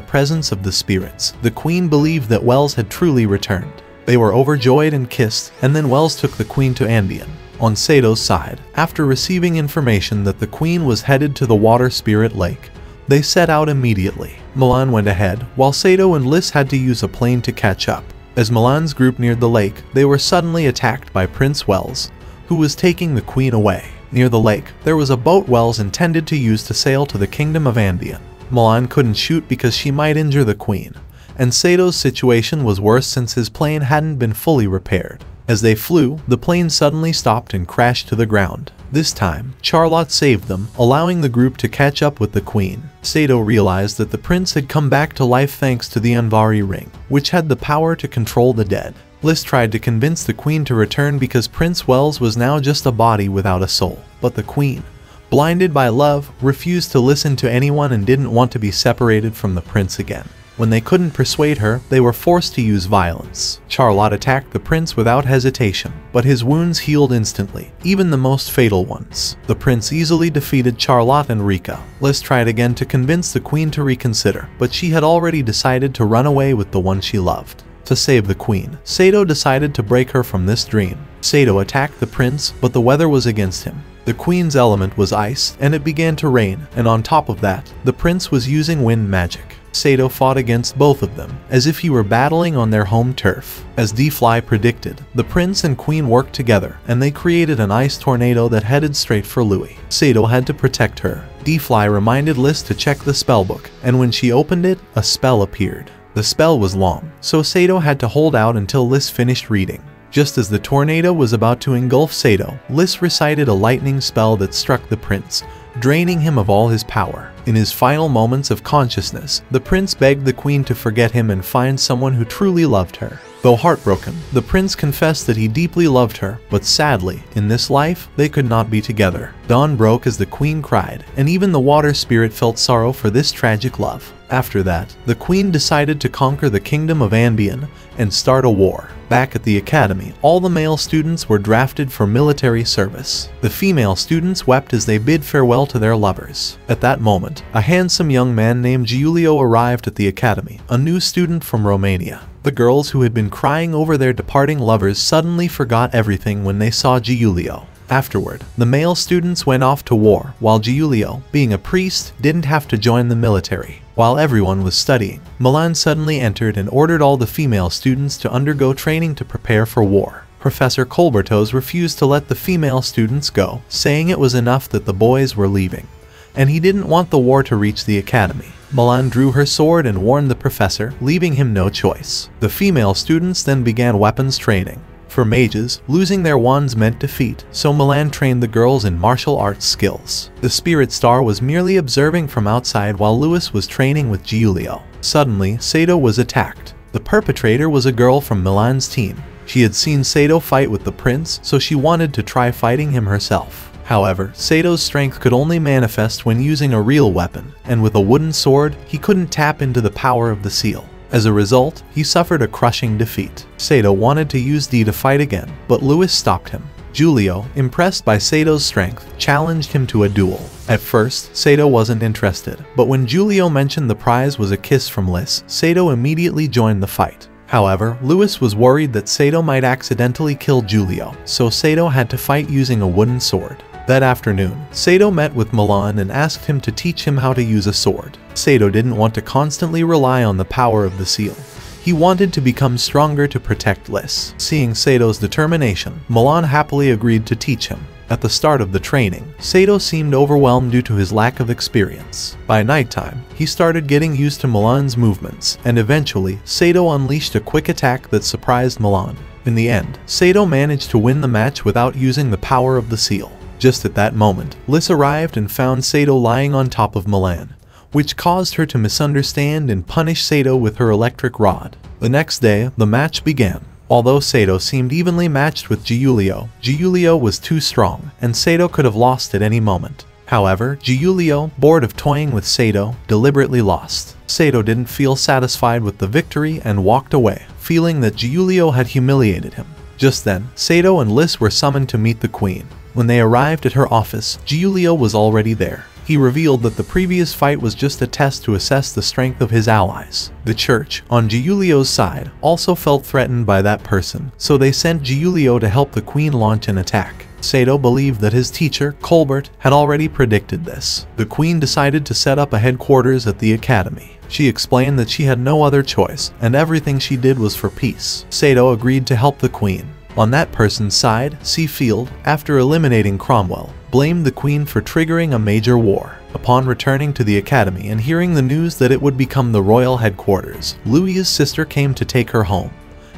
presence of the spirits, the queen believed that Wells had truly returned. They were overjoyed and kissed, and then Wells took the queen to Albion. On Sato's side, after receiving information that the queen was headed to the water spirit lake, they set out immediately. Milan went ahead, while Sato and Liz had to use a plane to catch up. As Milan's group neared the lake, they were suddenly attacked by Prince Wells, who was taking the queen away. Near the lake, there was a boat Wells intended to use to sail to the kingdom of Albion. Milan couldn't shoot because she might injure the queen, and Sato's situation was worse since his plane hadn't been fully repaired. As they flew, the plane suddenly stopped and crashed to the ground. This time, Charlotte saved them, allowing the group to catch up with the queen. Sato realized that the prince had come back to life thanks to the Anvari ring, which had the power to control the dead. Liz tried to convince the queen to return because Prince Wells was now just a body without a soul. But the queen, blinded by love, refused to listen to anyone and didn't want to be separated from the prince again. When they couldn't persuade her, they were forced to use violence. Charlotte attacked the prince without hesitation, but his wounds healed instantly, even the most fatal ones. The prince easily defeated Charlotte and Rika. Liz tried again to convince the queen to reconsider, but she had already decided to run away with the one she loved. To save the queen, Sato decided to break her from this dream. Sato attacked the prince, but the weather was against him. The queen's element was ice, and it began to rain, and on top of that, the prince was using wind magic. Sato fought against both of them, as if he were battling on their home turf. As D-Fly predicted, the prince and queen worked together, and they created an ice tornado that headed straight for Louis. Sato had to protect her. D-Fly reminded Liz to check the spellbook, and when she opened it, a spell appeared. The spell was long, so Sato had to hold out until Liz finished reading. Just as the tornado was about to engulf Sato, Liz recited a lightning spell that struck the prince, draining him of all his power. In his final moments of consciousness, the prince begged the queen to forget him and find someone who truly loved her. Though heartbroken, the prince confessed that he deeply loved her, but sadly, in this life, they could not be together. Dawn broke as the queen cried, and even the water spirit felt sorrow for this tragic love. After that, the queen decided to conquer the kingdom of Ambion and start a war. Back at the academy, all the male students were drafted for military service. The female students wept as they bid farewell to their lovers. At that moment, a handsome young man named Giulio arrived at the academy, a new student from Romania. The girls who had been crying over their departing lovers suddenly forgot everything when they saw Giulio. Afterward, the male students went off to war, while Giulio, being a priest, didn't have to join the military. While everyone was studying, Milan suddenly entered and ordered all the female students to undergo training to prepare for war. Professor Colbertos refused to let the female students go, saying it was enough that the boys were leaving, and he didn't want the war to reach the academy. Milan drew her sword and warned the professor, leaving him no choice. The female students then began weapons training. For mages, losing their wands meant defeat, so Milan trained the girls in martial arts skills. The Spirit Star was merely observing from outside while Louis was training with Giulio. Suddenly, Sato was attacked. The perpetrator was a girl from Milan's team. She had seen Sato fight with the prince, so she wanted to try fighting him herself. However, Sato's strength could only manifest when using a real weapon, and with a wooden sword, he couldn't tap into the power of the seal. As a result, he suffered a crushing defeat. Sato wanted to use D to fight again, but Louis stopped him. Giulio, impressed by Sato's strength, challenged him to a duel. At first, Sato wasn't interested, but when Giulio mentioned the prize was a kiss from Liz, Sato immediately joined the fight. However, Louis was worried that Sato might accidentally kill Giulio, so Sato had to fight using a wooden sword. That afternoon, Sato met with Milan and asked him to teach him how to use a sword. Sato didn't want to constantly rely on the power of the seal. He wanted to become stronger to protect Liz. Seeing Sato's determination, Milan happily agreed to teach him. At the start of the training, Sato seemed overwhelmed due to his lack of experience. By nighttime, he started getting used to Milan's movements, and eventually, Sato unleashed a quick attack that surprised Milan. In the end, Sato managed to win the match without using the power of the seal. Just at that moment, Liz arrived and found Sato lying on top of Milan, which caused her to misunderstand and punish Sato with her electric rod. The next day, the match began. Although Sato seemed evenly matched with Giulio, Giulio was too strong, and Sato could have lost at any moment. However, Giulio, bored of toying with Sato, deliberately lost. Sato didn't feel satisfied with the victory and walked away, feeling that Giulio had humiliated him. Just then, Sato and Liz were summoned to meet the queen. When they arrived at her office, Giulio was already there. He revealed that the previous fight was just a test to assess the strength of his allies. The church, on Giulio's side, also felt threatened by that person, so they sent Giulio to help the queen launch an attack. Sato believed that his teacher, Colbert, had already predicted this. The queen decided to set up a headquarters at the academy. She explained that she had no other choice, and everything she did was for peace. Sato agreed to help the queen. On that person's side, Seafield, after eliminating Cromwell, blamed the queen for triggering a major war. Upon returning to the academy and hearing the news that it would become the royal headquarters, Louis's sister came to take her home,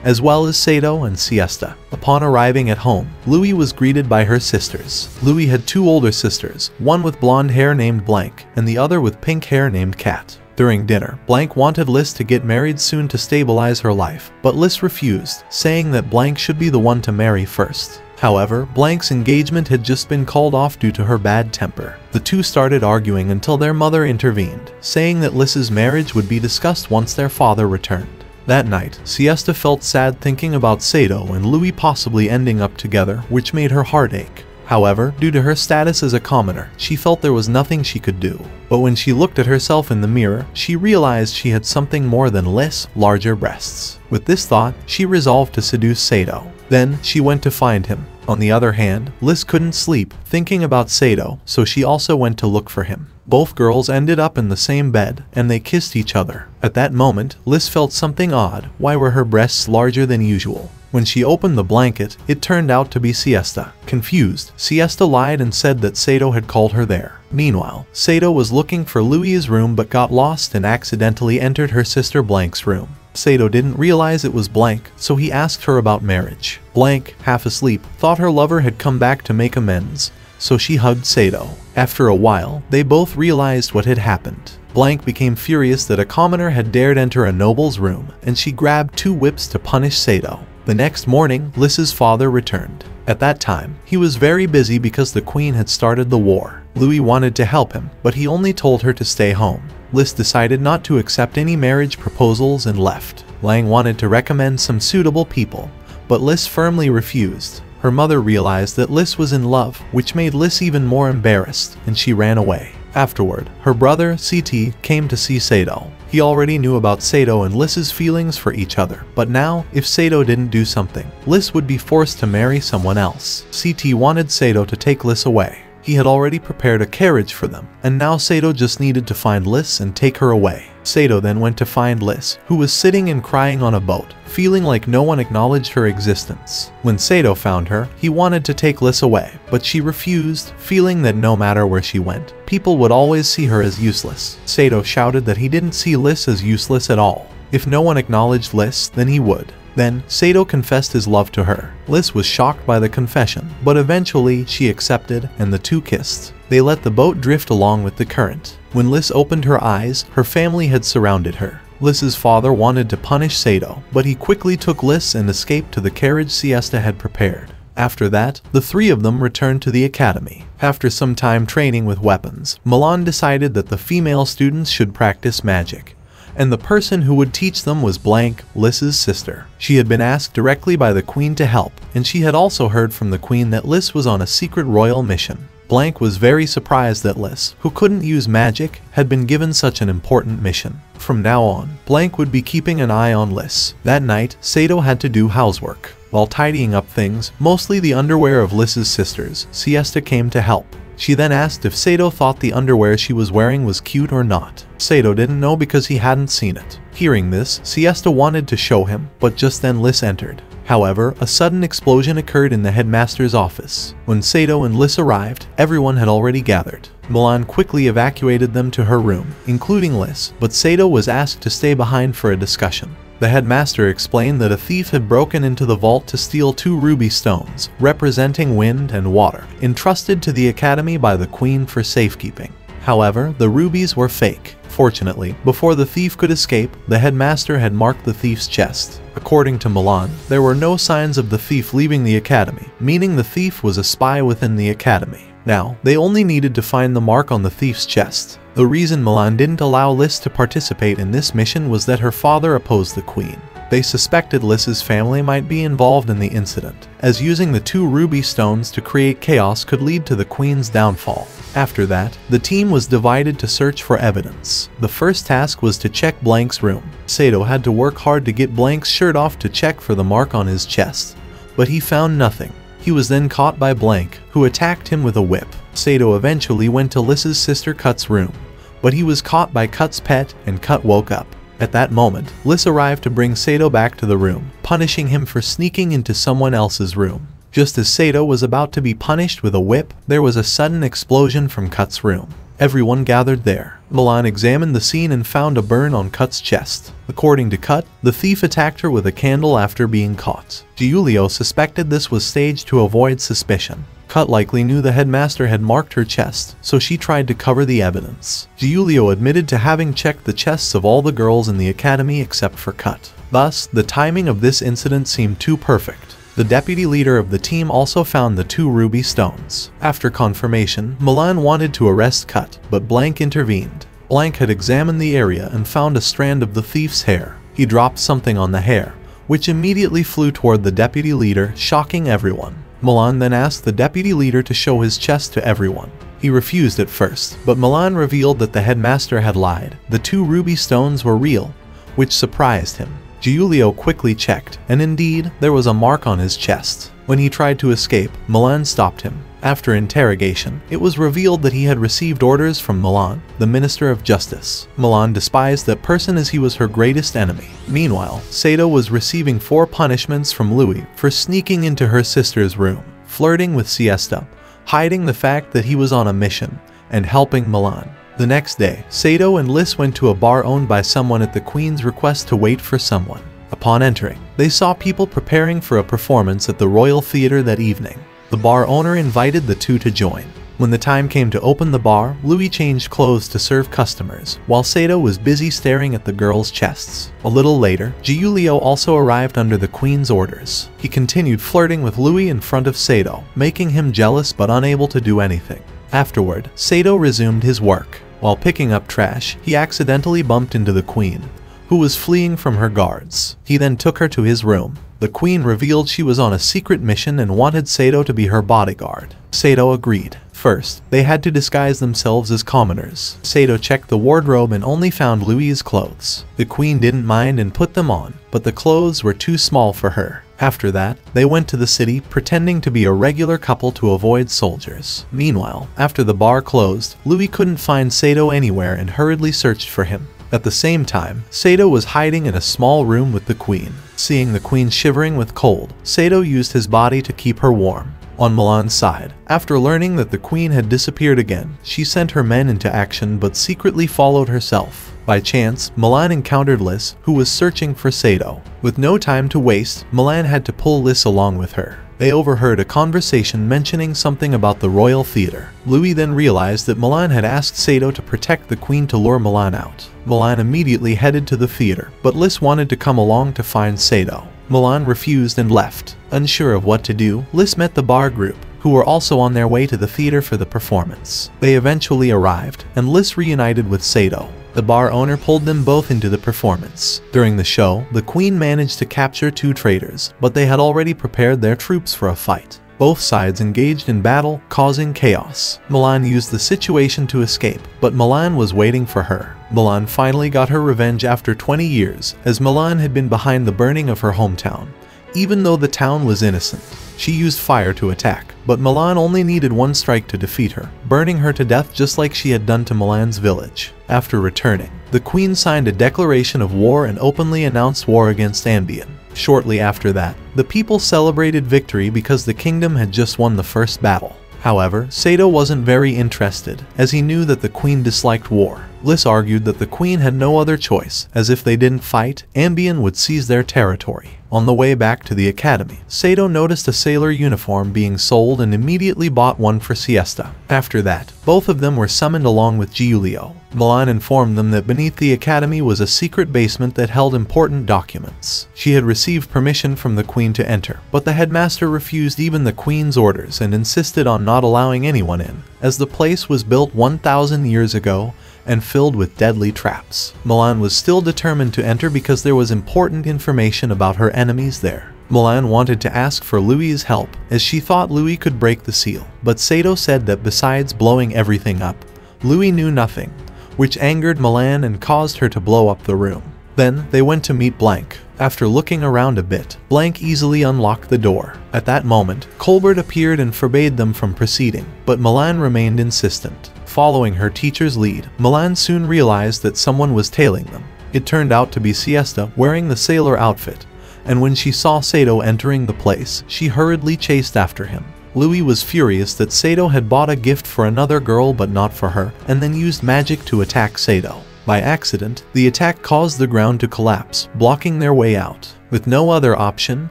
as well as Sato and Siesta. Upon arriving at home, Louis was greeted by her sisters. Louis had two older sisters, one with blonde hair named Blank, and the other with pink hair named Kat. During dinner, Blank wanted Liz to get married soon to stabilize her life, but Liz refused, saying that Blank should be the one to marry first. However, Blank's engagement had just been called off due to her bad temper. The two started arguing until their mother intervened, saying that Liss's marriage would be discussed once their father returned. That night, Siesta felt sad thinking about Sato and Louis possibly ending up together, which made her heart ache. However, due to her status as a commoner, she felt there was nothing she could do. But when she looked at herself in the mirror, she realized she had something more than Liss, larger breasts. With this thought, she resolved to seduce Sato. Then, she went to find him. On the other hand, Liss couldn't sleep, thinking about Sato, so she also went to look for him. Both girls ended up in the same bed, and they kissed each other. At that moment, Liss felt something odd. Why were her breasts larger than usual? When she opened the blanket, it turned out to be Siesta. Confused, Siesta lied and said that Sato had called her there. Meanwhile, Sato was looking for Louis's room but got lost and accidentally entered her sister Blank's room. Sato didn't realize it was Blank, so he asked her about marriage. Blank, half asleep, thought her lover had come back to make amends, so she hugged Sato. After a while, they both realized what had happened. Blank became furious that a commoner had dared enter a noble's room, and she grabbed 2 whips to punish Sato. The next morning, Liss's father returned. At that time, he was very busy because the queen had started the war. Louis wanted to help him, but he only told her to stay home. Liss decided not to accept any marriage proposals and left. Lang wanted to recommend some suitable people, but Liss firmly refused. Her mother realized that Liss was in love, which made Liss even more embarrassed, and she ran away. Afterward, her brother, CT, came to see Sato. He already knew about Sato and Liss's feelings for each other, but now, if Sato didn't do something, Liss would be forced to marry someone else. CT wanted Sato to take Liss away. He had already prepared a carriage for them, and now Sato just needed to find Liss and take her away. Sato then went to find Liss, who was sitting and crying on a boat, feeling like no one acknowledged her existence. When Sato found her, he wanted to take Liss away, but she refused, feeling that no matter where she went, people would always see her as useless. Sato shouted that he didn't see Liss as useless at all. If no one acknowledged Liss, then he would. Then, Sato confessed his love to her. Liss was shocked by the confession, but eventually she accepted, and the two kissed. They let the boat drift along with the current. When Liss opened her eyes, her family had surrounded her. Liss's father wanted to punish Sato, but he quickly took Liss and escaped to the carriage Siesta had prepared. After that, the 3 of them returned to the academy. After some time training with weapons, Milan decided that the female students should practice magic, and the person who would teach them was Blank, Liss's sister. She had been asked directly by the queen to help, and she had also heard from the queen that Liss was on a secret royal mission. Blank was very surprised that Liss, who couldn't use magic, had been given such an important mission. From now on, Blank would be keeping an eye on Liss. That night, Sato had to do housework. While tidying up things, mostly the underwear of Liss's sisters, Siesta came to help. She then asked if Sato thought the underwear she was wearing was cute or not. Sato didn't know because he hadn't seen it. Hearing this, Siesta wanted to show him, but just then Liss entered. However, a sudden explosion occurred in the headmaster's office. When Sato and Liss arrived, everyone had already gathered. Milan quickly evacuated them to her room, including Liss, but Sato was asked to stay behind for a discussion. The headmaster explained that a thief had broken into the vault to steal 2 ruby stones, representing wind and water, entrusted to the academy by the queen for safekeeping. However, the rubies were fake. Fortunately, before the thief could escape, the headmaster had marked the thief's chest. According to Milan, there were no signs of the thief leaving the academy, meaning the thief was a spy within the academy. Now, they only needed to find the mark on the thief's chest. The reason Milan didn't allow Liss to participate in this mission was that her father opposed the queen. They suspected Liss's family might be involved in the incident, as using the 2 ruby stones to create chaos could lead to the queen's downfall. After that, the team was divided to search for evidence. The first task was to check Blank's room. Sato had to work hard to get Blank's shirt off to check for the mark on his chest, but he found nothing. He was then caught by Blank, who attacked him with a whip. Sato eventually went to Liss's sister Cut's room, but he was caught by Cut's pet and Cut woke up. At that moment, Liss arrived to bring Sato back to the room, punishing him for sneaking into someone else's room. Just as Sato was about to be punished with a whip, there was a sudden explosion from Cut's room. Everyone gathered there. Milan examined the scene and found a burn on Cut's chest. According to Cut, the thief attacked her with a candle after being caught. Giulio suspected this was staged to avoid suspicion. Cut likely knew the headmaster had marked her chest, so she tried to cover the evidence. Giulio admitted to having checked the chests of all the girls in the academy except for Cut. Thus, the timing of this incident seemed too perfect. The deputy leader of the team also found the 2 ruby stones. After confirmation, Milan wanted to arrest Cut, but Blank intervened. Blank had examined the area and found a strand of the thief's hair. He dropped something on the hair, which immediately flew toward the deputy leader, shocking everyone. Milan then asked the deputy leader to show his chest to everyone. He refused at first, but Milan revealed that the headmaster had lied. The 2 ruby stones were real, which surprised him. Giulio quickly checked, and indeed, there was a mark on his chest. When he tried to escape, Milan stopped him. After interrogation, it was revealed that he had received orders from Milan, the Minister of Justice. Milan despised that person as he was her greatest enemy. Meanwhile, Sato was receiving 4 punishments from Louis for sneaking into her sister's room, flirting with Siesta, hiding the fact that he was on a mission, and helping Milan. The next day, Sato and Liz went to a bar owned by someone at the Queen's request to wait for someone. Upon entering, they saw people preparing for a performance at the Royal Theatre that evening. The bar owner invited the 2 to join. When the time came to open the bar, Louis changed clothes to serve customers, while Sato was busy staring at the girls' chests. A little later, Giulio also arrived under the Queen's orders. He continued flirting with Louis in front of Sato, making him jealous but unable to do anything. Afterward, Sato resumed his work. While picking up trash, he accidentally bumped into the Queen, who was fleeing from her guards. He then took her to his room. The Queen revealed she was on a secret mission and wanted Sato to be her bodyguard. Sato agreed. First, they had to disguise themselves as commoners. Sato checked the wardrobe and only found Louis's clothes. The Queen didn't mind and put them on, but the clothes were too small for her. After that, they went to the city pretending to be a regular couple to avoid soldiers. Meanwhile, after the bar closed, Louis couldn't find Sato anywhere and hurriedly searched for him. At the same time, Sato was hiding in a small room with the Queen. Seeing the Queen shivering with cold, Sato used his body to keep her warm. On Milan's side, after learning that the Queen had disappeared again, she sent her men into action but secretly followed herself. By chance, Milan encountered Liz, who was searching for Sato. With no time to waste, Milan had to pull Liz along with her. They overheard a conversation mentioning something about the Royal Theatre. Louis then realized that Milan had asked Sato to protect the Queen to lure Milan out. Milan immediately headed to the theater, but Liz wanted to come along to find Sato. Milan refused and left. Unsure of what to do, Liz met the bar group, who were also on their way to the theater for the performance. They eventually arrived, and Liz reunited with Sato. The bar owner pulled them both into the performance. During the show, the Queen managed to capture 2 traitors, but they had already prepared their troops for a fight. Both sides engaged in battle, causing chaos. Milan used the situation to escape, but Milan was waiting for her. Milan finally got her revenge after 20 years, as Milan had been behind the burning of her hometown. Even though the town was innocent, she used fire to attack, but Milan only needed 1 strike to defeat her, burning her to death just like she had done to Milan's village. After returning, the Queen signed a declaration of war and openly announced war against Ambien. Shortly after that, the people celebrated victory because the kingdom had just won the first battle. However, Sato wasn't very interested, as he knew that the Queen disliked war. Liz argued that the Queen had no other choice, as if they didn't fight, Ambien would seize their territory. On the way back to the academy, Sato noticed a sailor uniform being sold and immediately bought one for Siesta. After that, both of them were summoned along with Giulio. Milan informed them that beneath the academy was a secret basement that held important documents. She had received permission from the Queen to enter, but the headmaster refused even the Queen's orders and insisted on not allowing anyone in, as the place was built 1,000 years ago and filled with deadly traps. Milan was still determined to enter because there was important information about her enemies there. Milan wanted to ask for Louis's help, as she thought Louis could break the seal, but Sato said that besides blowing everything up, Louis knew nothing, which angered Milan and caused her to blow up the room. Then, they went to meet Blank. After looking around a bit, Blank easily unlocked the door. At that moment, Colbert appeared and forbade them from proceeding, but Milan remained insistent. Following her teacher's lead, Milan soon realized that someone was tailing them. It turned out to be Siesta wearing the sailor outfit, and when she saw Sato entering the place, she hurriedly chased after him. Louis was furious that Sato had bought a gift for another girl but not for her, and then used magic to attack Sato. By accident, the attack caused the ground to collapse, blocking their way out. With no other option,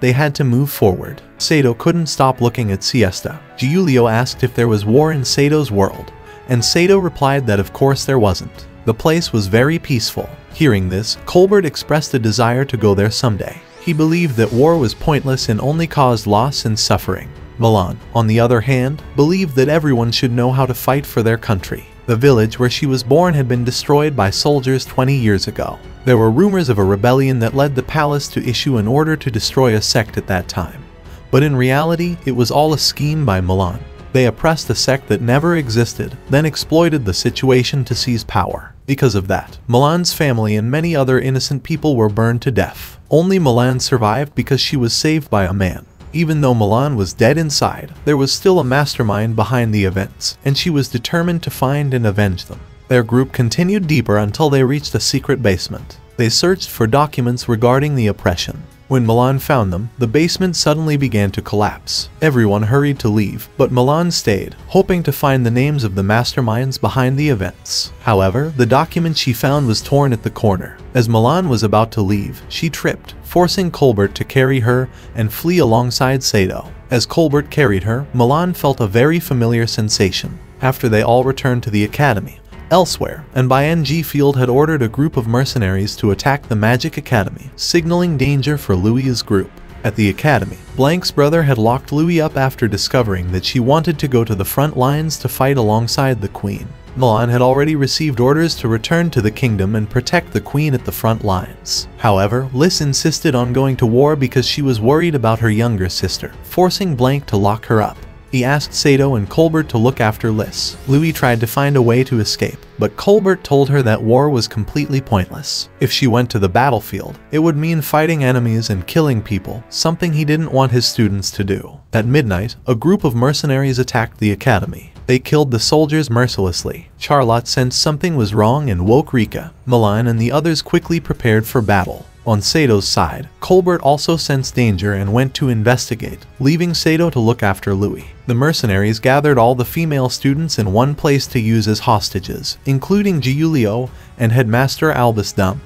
they had to move forward. Sato couldn't stop looking at Siesta. Giulio asked if there was war in Sato's world, and Sato replied that of course there wasn't. The place was very peaceful. Hearing this, Colbert expressed a desire to go there someday. He believed that war was pointless and only caused loss and suffering. Milan, on the other hand, believed that everyone should know how to fight for their country. The village where she was born had been destroyed by soldiers 20 years ago. There were rumors of a rebellion that led the palace to issue an order to destroy a sect at that time. But in reality, it was all a scheme by Milan. They oppressed a sect that never existed, then exploited the situation to seize power. Because of that, Milan's family and many other innocent people were burned to death. Only Milan survived because she was saved by a man. Even though Milan was dead inside, there was still a mastermind behind the events, and she was determined to find and avenge them. Their group continued deeper until they reached a secret basement. They searched for documents regarding the oppression. When Milan found them, the basement suddenly began to collapse. Everyone hurried to leave, but Milan stayed, hoping to find the names of the masterminds behind the events. However, the document she found was torn at the corner. As Milan was about to leave, she tripped, forcing Colbert to carry her and flee alongside Sato. As Colbert carried her, Milan felt a very familiar sensation. After they all returned to the academy, elsewhere, and by NG Field had ordered a group of mercenaries to attack the Magic Academy, signaling danger for Louis's group. At the academy, Blank's brother had locked Louis up after discovering that she wanted to go to the front lines to fight alongside the queen. Milan had already received orders to return to the kingdom and protect the queen at the front lines. However, Liz insisted on going to war because she was worried about her younger sister, forcing Blank to lock her up. He asked Sato and Colbert to look after Liz. Louis tried to find a way to escape, but Colbert told her that war was completely pointless. If she went to the battlefield, it would mean fighting enemies and killing people, something he didn't want his students to do. At midnight, a group of mercenaries attacked the academy. They killed the soldiers mercilessly. Charlotte sensed something was wrong and woke Rika. Milan and the others quickly prepared for battle. On Sato's side, Colbert also sensed danger and went to investigate, leaving Sato to look after Louis. The mercenaries gathered all the female students in one place to use as hostages, including Giulio and headmaster Albus Dum,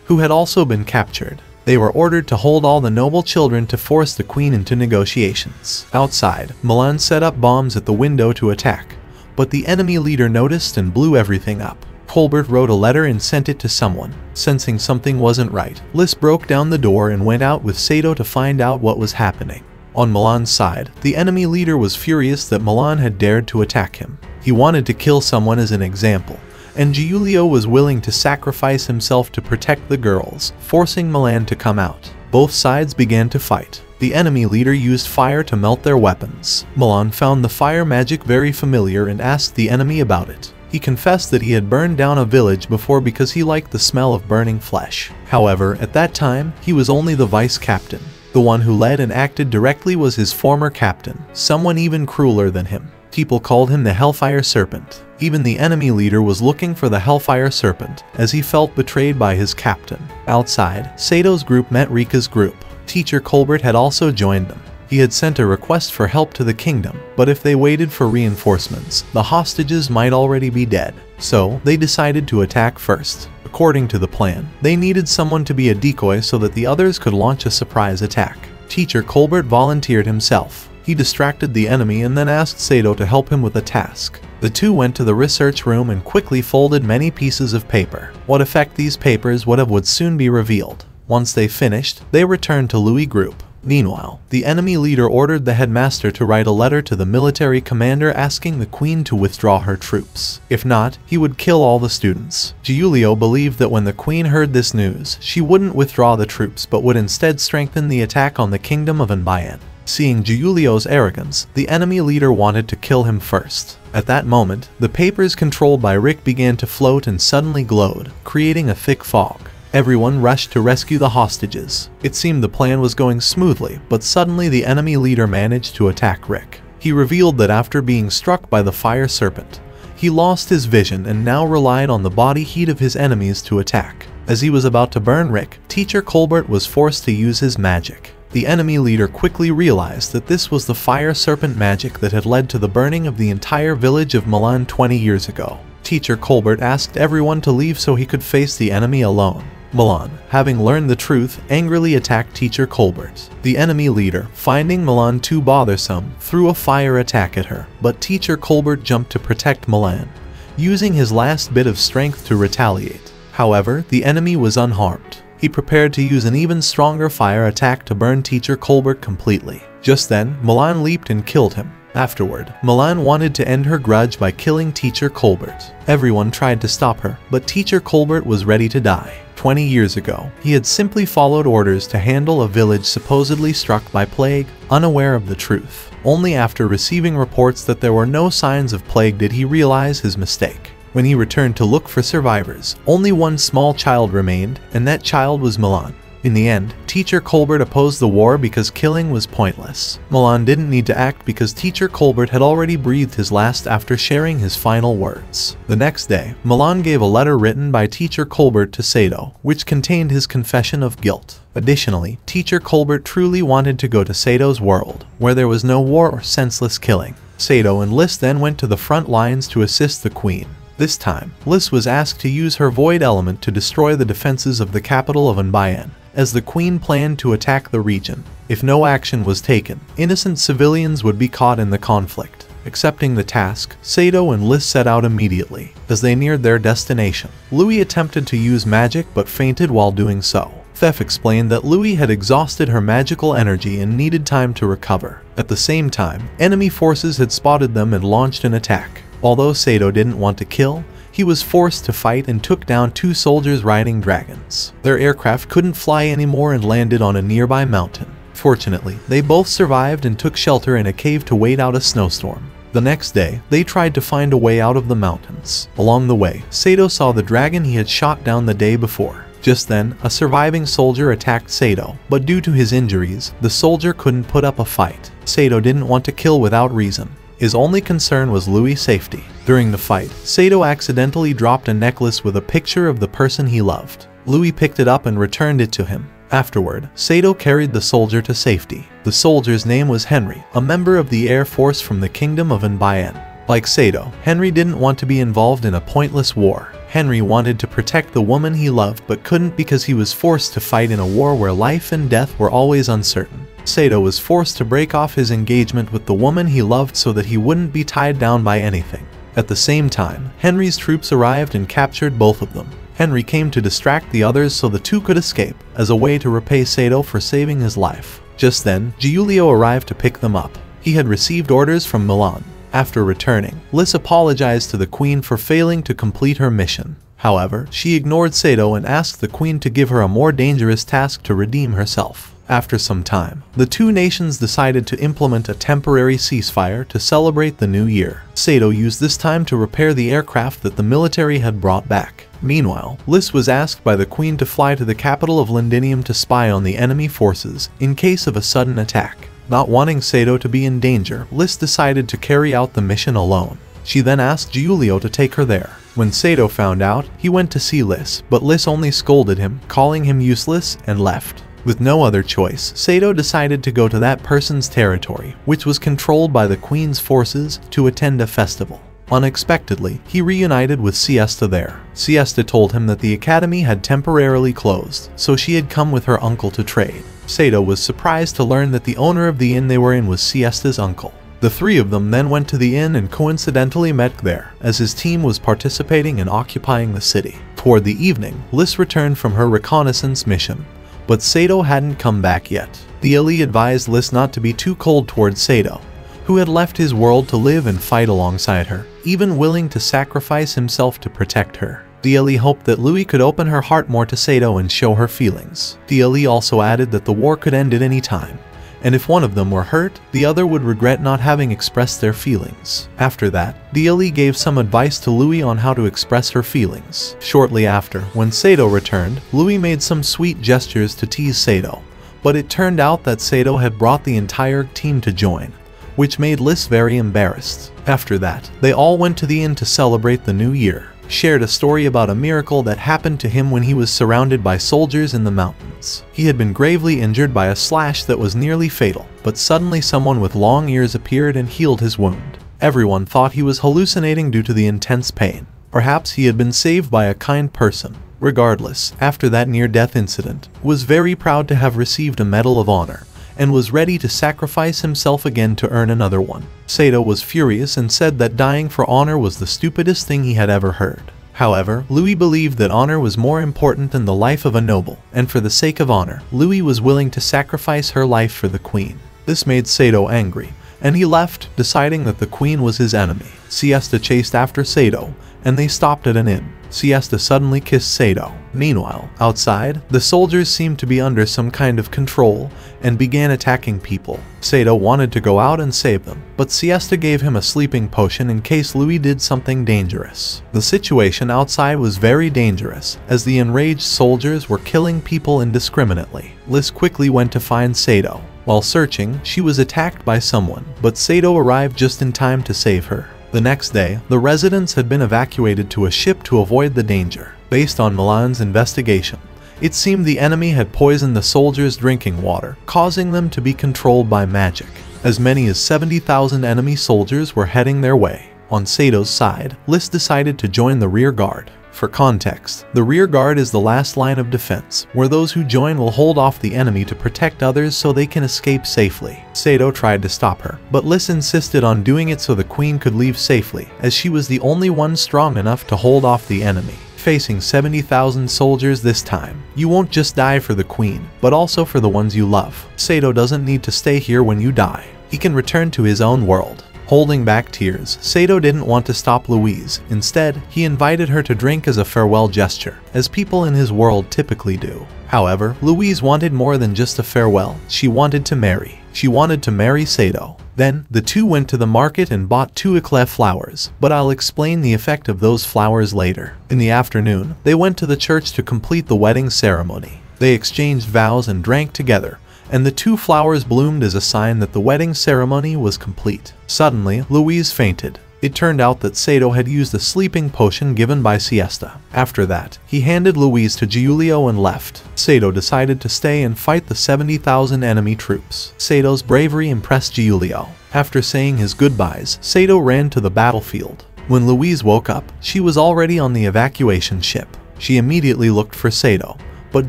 who had also been captured. They were ordered to hold all the noble children to force the queen into negotiations. Outside, Milan set up bombs at the window to attack, but the enemy leader noticed and blew everything up. Colbert wrote a letter and sent it to someone. Sensing something wasn't right, Liz broke down the door and went out with Sato to find out what was happening. On Milan's side, the enemy leader was furious that Milan had dared to attack him. He wanted to kill someone as an example, and Giulio was willing to sacrifice himself to protect the girls, forcing Milan to come out. Both sides began to fight. The enemy leader used fire to melt their weapons. Milan found the fire magic very familiar and asked the enemy about it. He confessed that he had burned down a village before because he liked the smell of burning flesh. However, at that time, he was only the vice captain. The one who led and acted directly was his former captain, someone even crueler than him. People called him the Hellfire Serpent. Even the enemy leader was looking for the Hellfire Serpent, as he felt betrayed by his captain. Outside, Sato's group met Rika's group. Teacher Colbert had also joined them. He had sent a request for help to the kingdom, but if they waited for reinforcements, the hostages might already be dead. So, they decided to attack first. According to the plan, they needed someone to be a decoy so that the others could launch a surprise attack. Teacher Colbert volunteered himself. He distracted the enemy and then asked Sato to help him with a task. The two went to the research room and quickly folded many pieces of paper. What effect these papers would have would soon be revealed. Once they finished, they returned to Louis' group. Meanwhile, the enemy leader ordered the headmaster to write a letter to the military commander asking the queen to withdraw her troops. If not, he would kill all the students. Giulio believed that when the queen heard this news, she wouldn't withdraw the troops but would instead strengthen the attack on the kingdom of Anbayan. Seeing Giulio's arrogance, the enemy leader wanted to kill him first. At that moment, the papers controlled by Rick began to float and suddenly glowed, creating a thick fog. Everyone rushed to rescue the hostages. It seemed the plan was going smoothly, but suddenly the enemy leader managed to attack Rick. He revealed that after being struck by the fire serpent, he lost his vision and now relied on the body heat of his enemies to attack. As he was about to burn Rick, Teacher Colbert was forced to use his magic. The enemy leader quickly realized that this was the fire serpent magic that had led to the burning of the entire village of Milan 20 years ago. Teacher Colbert asked everyone to leave so he could face the enemy alone. Milan, having learned the truth, angrily attacked Teacher Colbert. The enemy leader, finding Milan too bothersome, threw a fire attack at her, but Teacher Colbert jumped to protect Milan, using his last bit of strength to retaliate. However, the enemy was unharmed. He prepared to use an even stronger fire attack to burn Teacher Colbert completely. Just then, Milan leaped and killed him. Afterward, Milan wanted to end her grudge by killing Teacher Colbert. Everyone tried to stop her, but Teacher Colbert was ready to die. 20 years ago, he had simply followed orders to handle a village supposedly struck by plague, unaware of the truth. Only after receiving reports that there were no signs of plague did he realize his mistake. When he returned to look for survivors, only one small child remained, and that child was Milan. In the end, Teacher Colbert opposed the war because killing was pointless. Milan didn't need to act because Teacher Colbert had already breathed his last after sharing his final words. The next day, Milan gave a letter written by Teacher Colbert to Sato, which contained his confession of guilt. Additionally, Teacher Colbert truly wanted to go to Sato's world, where there was no war or senseless killing. Sato and Liz then went to the front lines to assist the queen. This time, Liz was asked to use her void element to destroy the defenses of the capital of Anbayan, as the queen planned to attack the region. If no action was taken, innocent civilians would be caught in the conflict. Accepting the task, Sato and Liz set out immediately. As they neared their destination, Louis attempted to use magic but fainted while doing so. Thef explained that Louis had exhausted her magical energy and needed time to recover. At the same time, enemy forces had spotted them and launched an attack. Although Sato didn't want to kill, he was forced to fight and took down 2 soldiers riding dragons. Their aircraft couldn't fly anymore and landed on a nearby mountain. Fortunately, they both survived and took shelter in a cave to wait out a snowstorm. The next day, they tried to find a way out of the mountains. Along the way, Sato saw the dragon he had shot down the day before. Just then, a surviving soldier attacked Sato, but due to his injuries, the soldier couldn't put up a fight. Sato didn't want to kill without reason. His only concern was Louis' safety. During the fight, Sato accidentally dropped a necklace with a picture of the person he loved. Louis picked it up and returned it to him. Afterward, Sato carried the soldier to safety. The soldier's name was Henry, a member of the Air Force from the Kingdom of Anbayan. Like Sato, Henry didn't want to be involved in a pointless war. Henry wanted to protect the woman he loved but couldn't because he was forced to fight in a war where life and death were always uncertain. Sato was forced to break off his engagement with the woman he loved so that he wouldn't be tied down by anything. At the same time, Henry's troops arrived and captured both of them. Henry came to distract the others so the two could escape, as a way to repay Sato for saving his life. Just then, Giulio arrived to pick them up. He had received orders from Milan. After returning, Liz apologized to the queen for failing to complete her mission. However, she ignored Sato and asked the queen to give her a more dangerous task to redeem herself. After some time, the two nations decided to implement a temporary ceasefire to celebrate the new year. Sato used this time to repair the aircraft that the military had brought back. Meanwhile, Liz was asked by the queen to fly to the capital of Londinium to spy on the enemy forces in case of a sudden attack. Not wanting Sato to be in danger, Liz decided to carry out the mission alone. She then asked Giulio to take her there. When Sato found out, he went to see Liz, but Liz only scolded him, calling him useless, and left. With no other choice, Sato decided to go to that person's territory, which was controlled by the queen's forces, to attend a festival. Unexpectedly, he reunited with Siesta there. Siesta told him that the academy had temporarily closed, so she had come with her uncle to trade. Sato was surprised to learn that the owner of the inn they were in was Siesta's uncle. The three of them then went to the inn and coincidentally met there, as his team was participating in occupying the city. Toward the evening, Liz returned from her reconnaissance mission, but Sato hadn't come back yet. The elite advised Liz not to be too cold towards Sato, who had left his world to live and fight alongside her, even willing to sacrifice himself to protect her. DLE hoped that Louis could open her heart more to Sato and show her feelings. DLE also added that the war could end at any time, and if one of them were hurt, the other would regret not having expressed their feelings. After that, DLE gave some advice to Louis on how to express her feelings. Shortly after, when Sato returned, Louis made some sweet gestures to tease Sato, but it turned out that Sato had brought the entire team to join, which made Liz very embarrassed. After that, they all went to the inn to celebrate the new year, shared a story about a miracle that happened to him when he was surrounded by soldiers in the mountains. He had been gravely injured by a slash that was nearly fatal, but suddenly someone with long ears appeared and healed his wound. Everyone thought he was hallucinating due to the intense pain. Perhaps he had been saved by a kind person. Regardless, after that near-death incident, was very proud to have received a Medal of Honor, and was ready to sacrifice himself again to earn another one. Sato was furious and said that dying for honor was the stupidest thing he had ever heard. However, Louis believed that honor was more important than the life of a noble, and for the sake of honor, Louis was willing to sacrifice her life for the queen. This made Sato angry, and he left, deciding that the queen was his enemy. Siesta chased after Sato, and they stopped at an inn. Siesta suddenly kissed Sato. Meanwhile, outside, the soldiers seemed to be under some kind of control and began attacking people. Sato wanted to go out and save them, but Siesta gave him a sleeping potion in case Louis did something dangerous. The situation outside was very dangerous, as the enraged soldiers were killing people indiscriminately. Liz quickly went to find Sato. While searching, she was attacked by someone, but Sato arrived just in time to save her. The next day, the residents had been evacuated to a ship to avoid the danger. Based on Milan's investigation, it seemed the enemy had poisoned the soldiers' drinking water, causing them to be controlled by magic. As many as 70,000 enemy soldiers were heading their way. On Sato's side, Liz decided to join the rear guard. For context, the rear guard is the last line of defense, where those who join will hold off the enemy to protect others so they can escape safely. Sato tried to stop her, but Liz insisted on doing it so the queen could leave safely, as she was the only one strong enough to hold off the enemy. Facing 70,000 soldiers this time, you won't just die for the queen, but also for the ones you love. Sato doesn't need to stay here when you die. He can return to his own world. Holding back tears, Sato didn't want to stop Louise. Instead, he invited her to drink as a farewell gesture, as people in his world typically do. However, Louise wanted more than just a farewell. She wanted to marry. She wanted to marry Sato. Then, the two went to the market and bought 2 eclat flowers, but I'll explain the effect of those flowers later. In the afternoon, they went to the church to complete the wedding ceremony. They exchanged vows and drank together, and the 2 flowers bloomed as a sign that the wedding ceremony was complete. Suddenly, Louise fainted. It turned out that Sato had used a sleeping potion given by Siesta. After that, he handed Louise to Giulio and left. Sato decided to stay and fight the 70,000 enemy troops. Sato's bravery impressed Giulio. After saying his goodbyes, Sato ran to the battlefield. When Louise woke up, she was already on the evacuation ship. She immediately looked for Sato, but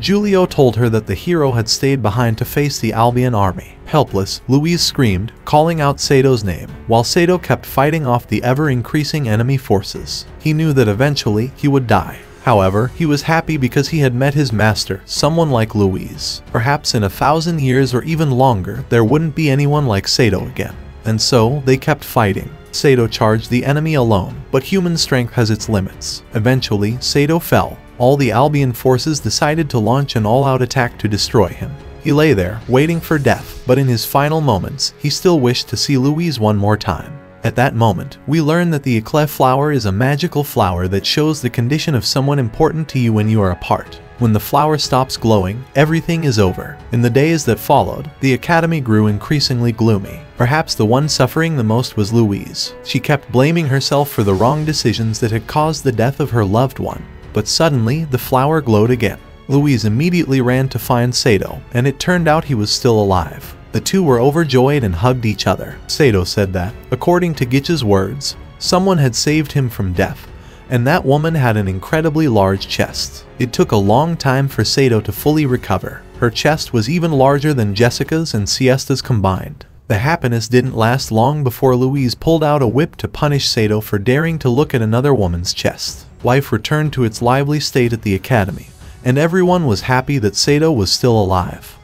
Giulio told her that the hero had stayed behind to face the Albion army. Helpless, Louise screamed, calling out Sato's name, while Sato kept fighting off the ever-increasing enemy forces. He knew that eventually he would die. However, he was happy because he had met his master, someone like Louise. Perhaps in 1,000 years or even longer, there wouldn't be anyone like Sato again. And so, they kept fighting. Sato charged the enemy alone, but human strength has its limits. Eventually, Sato fell. All the Albion forces decided to launch an all-out attack to destroy him. He lay there, waiting for death, but in his final moments, he still wished to see Louise one more time. At that moment, we learn that the eclat flower is a magical flower that shows the condition of someone important to you when you are apart. When the flower stops glowing, everything is over. In the days that followed, the academy grew increasingly gloomy. Perhaps the one suffering the most was Louise. She kept blaming herself for the wrong decisions that had caused the death of her loved one. But suddenly, the flower glowed again. Louise immediately ran to find Sato, and it turned out he was still alive. The two were overjoyed and hugged each other. Sato said that, according to Gitch's words, someone had saved him from death, and that woman had an incredibly large chest. It took a long time for Sato to fully recover. Her chest was even larger than Jessica's and Siesta's combined. The happiness didn't last long before Louise pulled out a whip to punish Sato for daring to look at another woman's chest. Life returned to its lively state at the academy, and everyone was happy that Sato was still alive.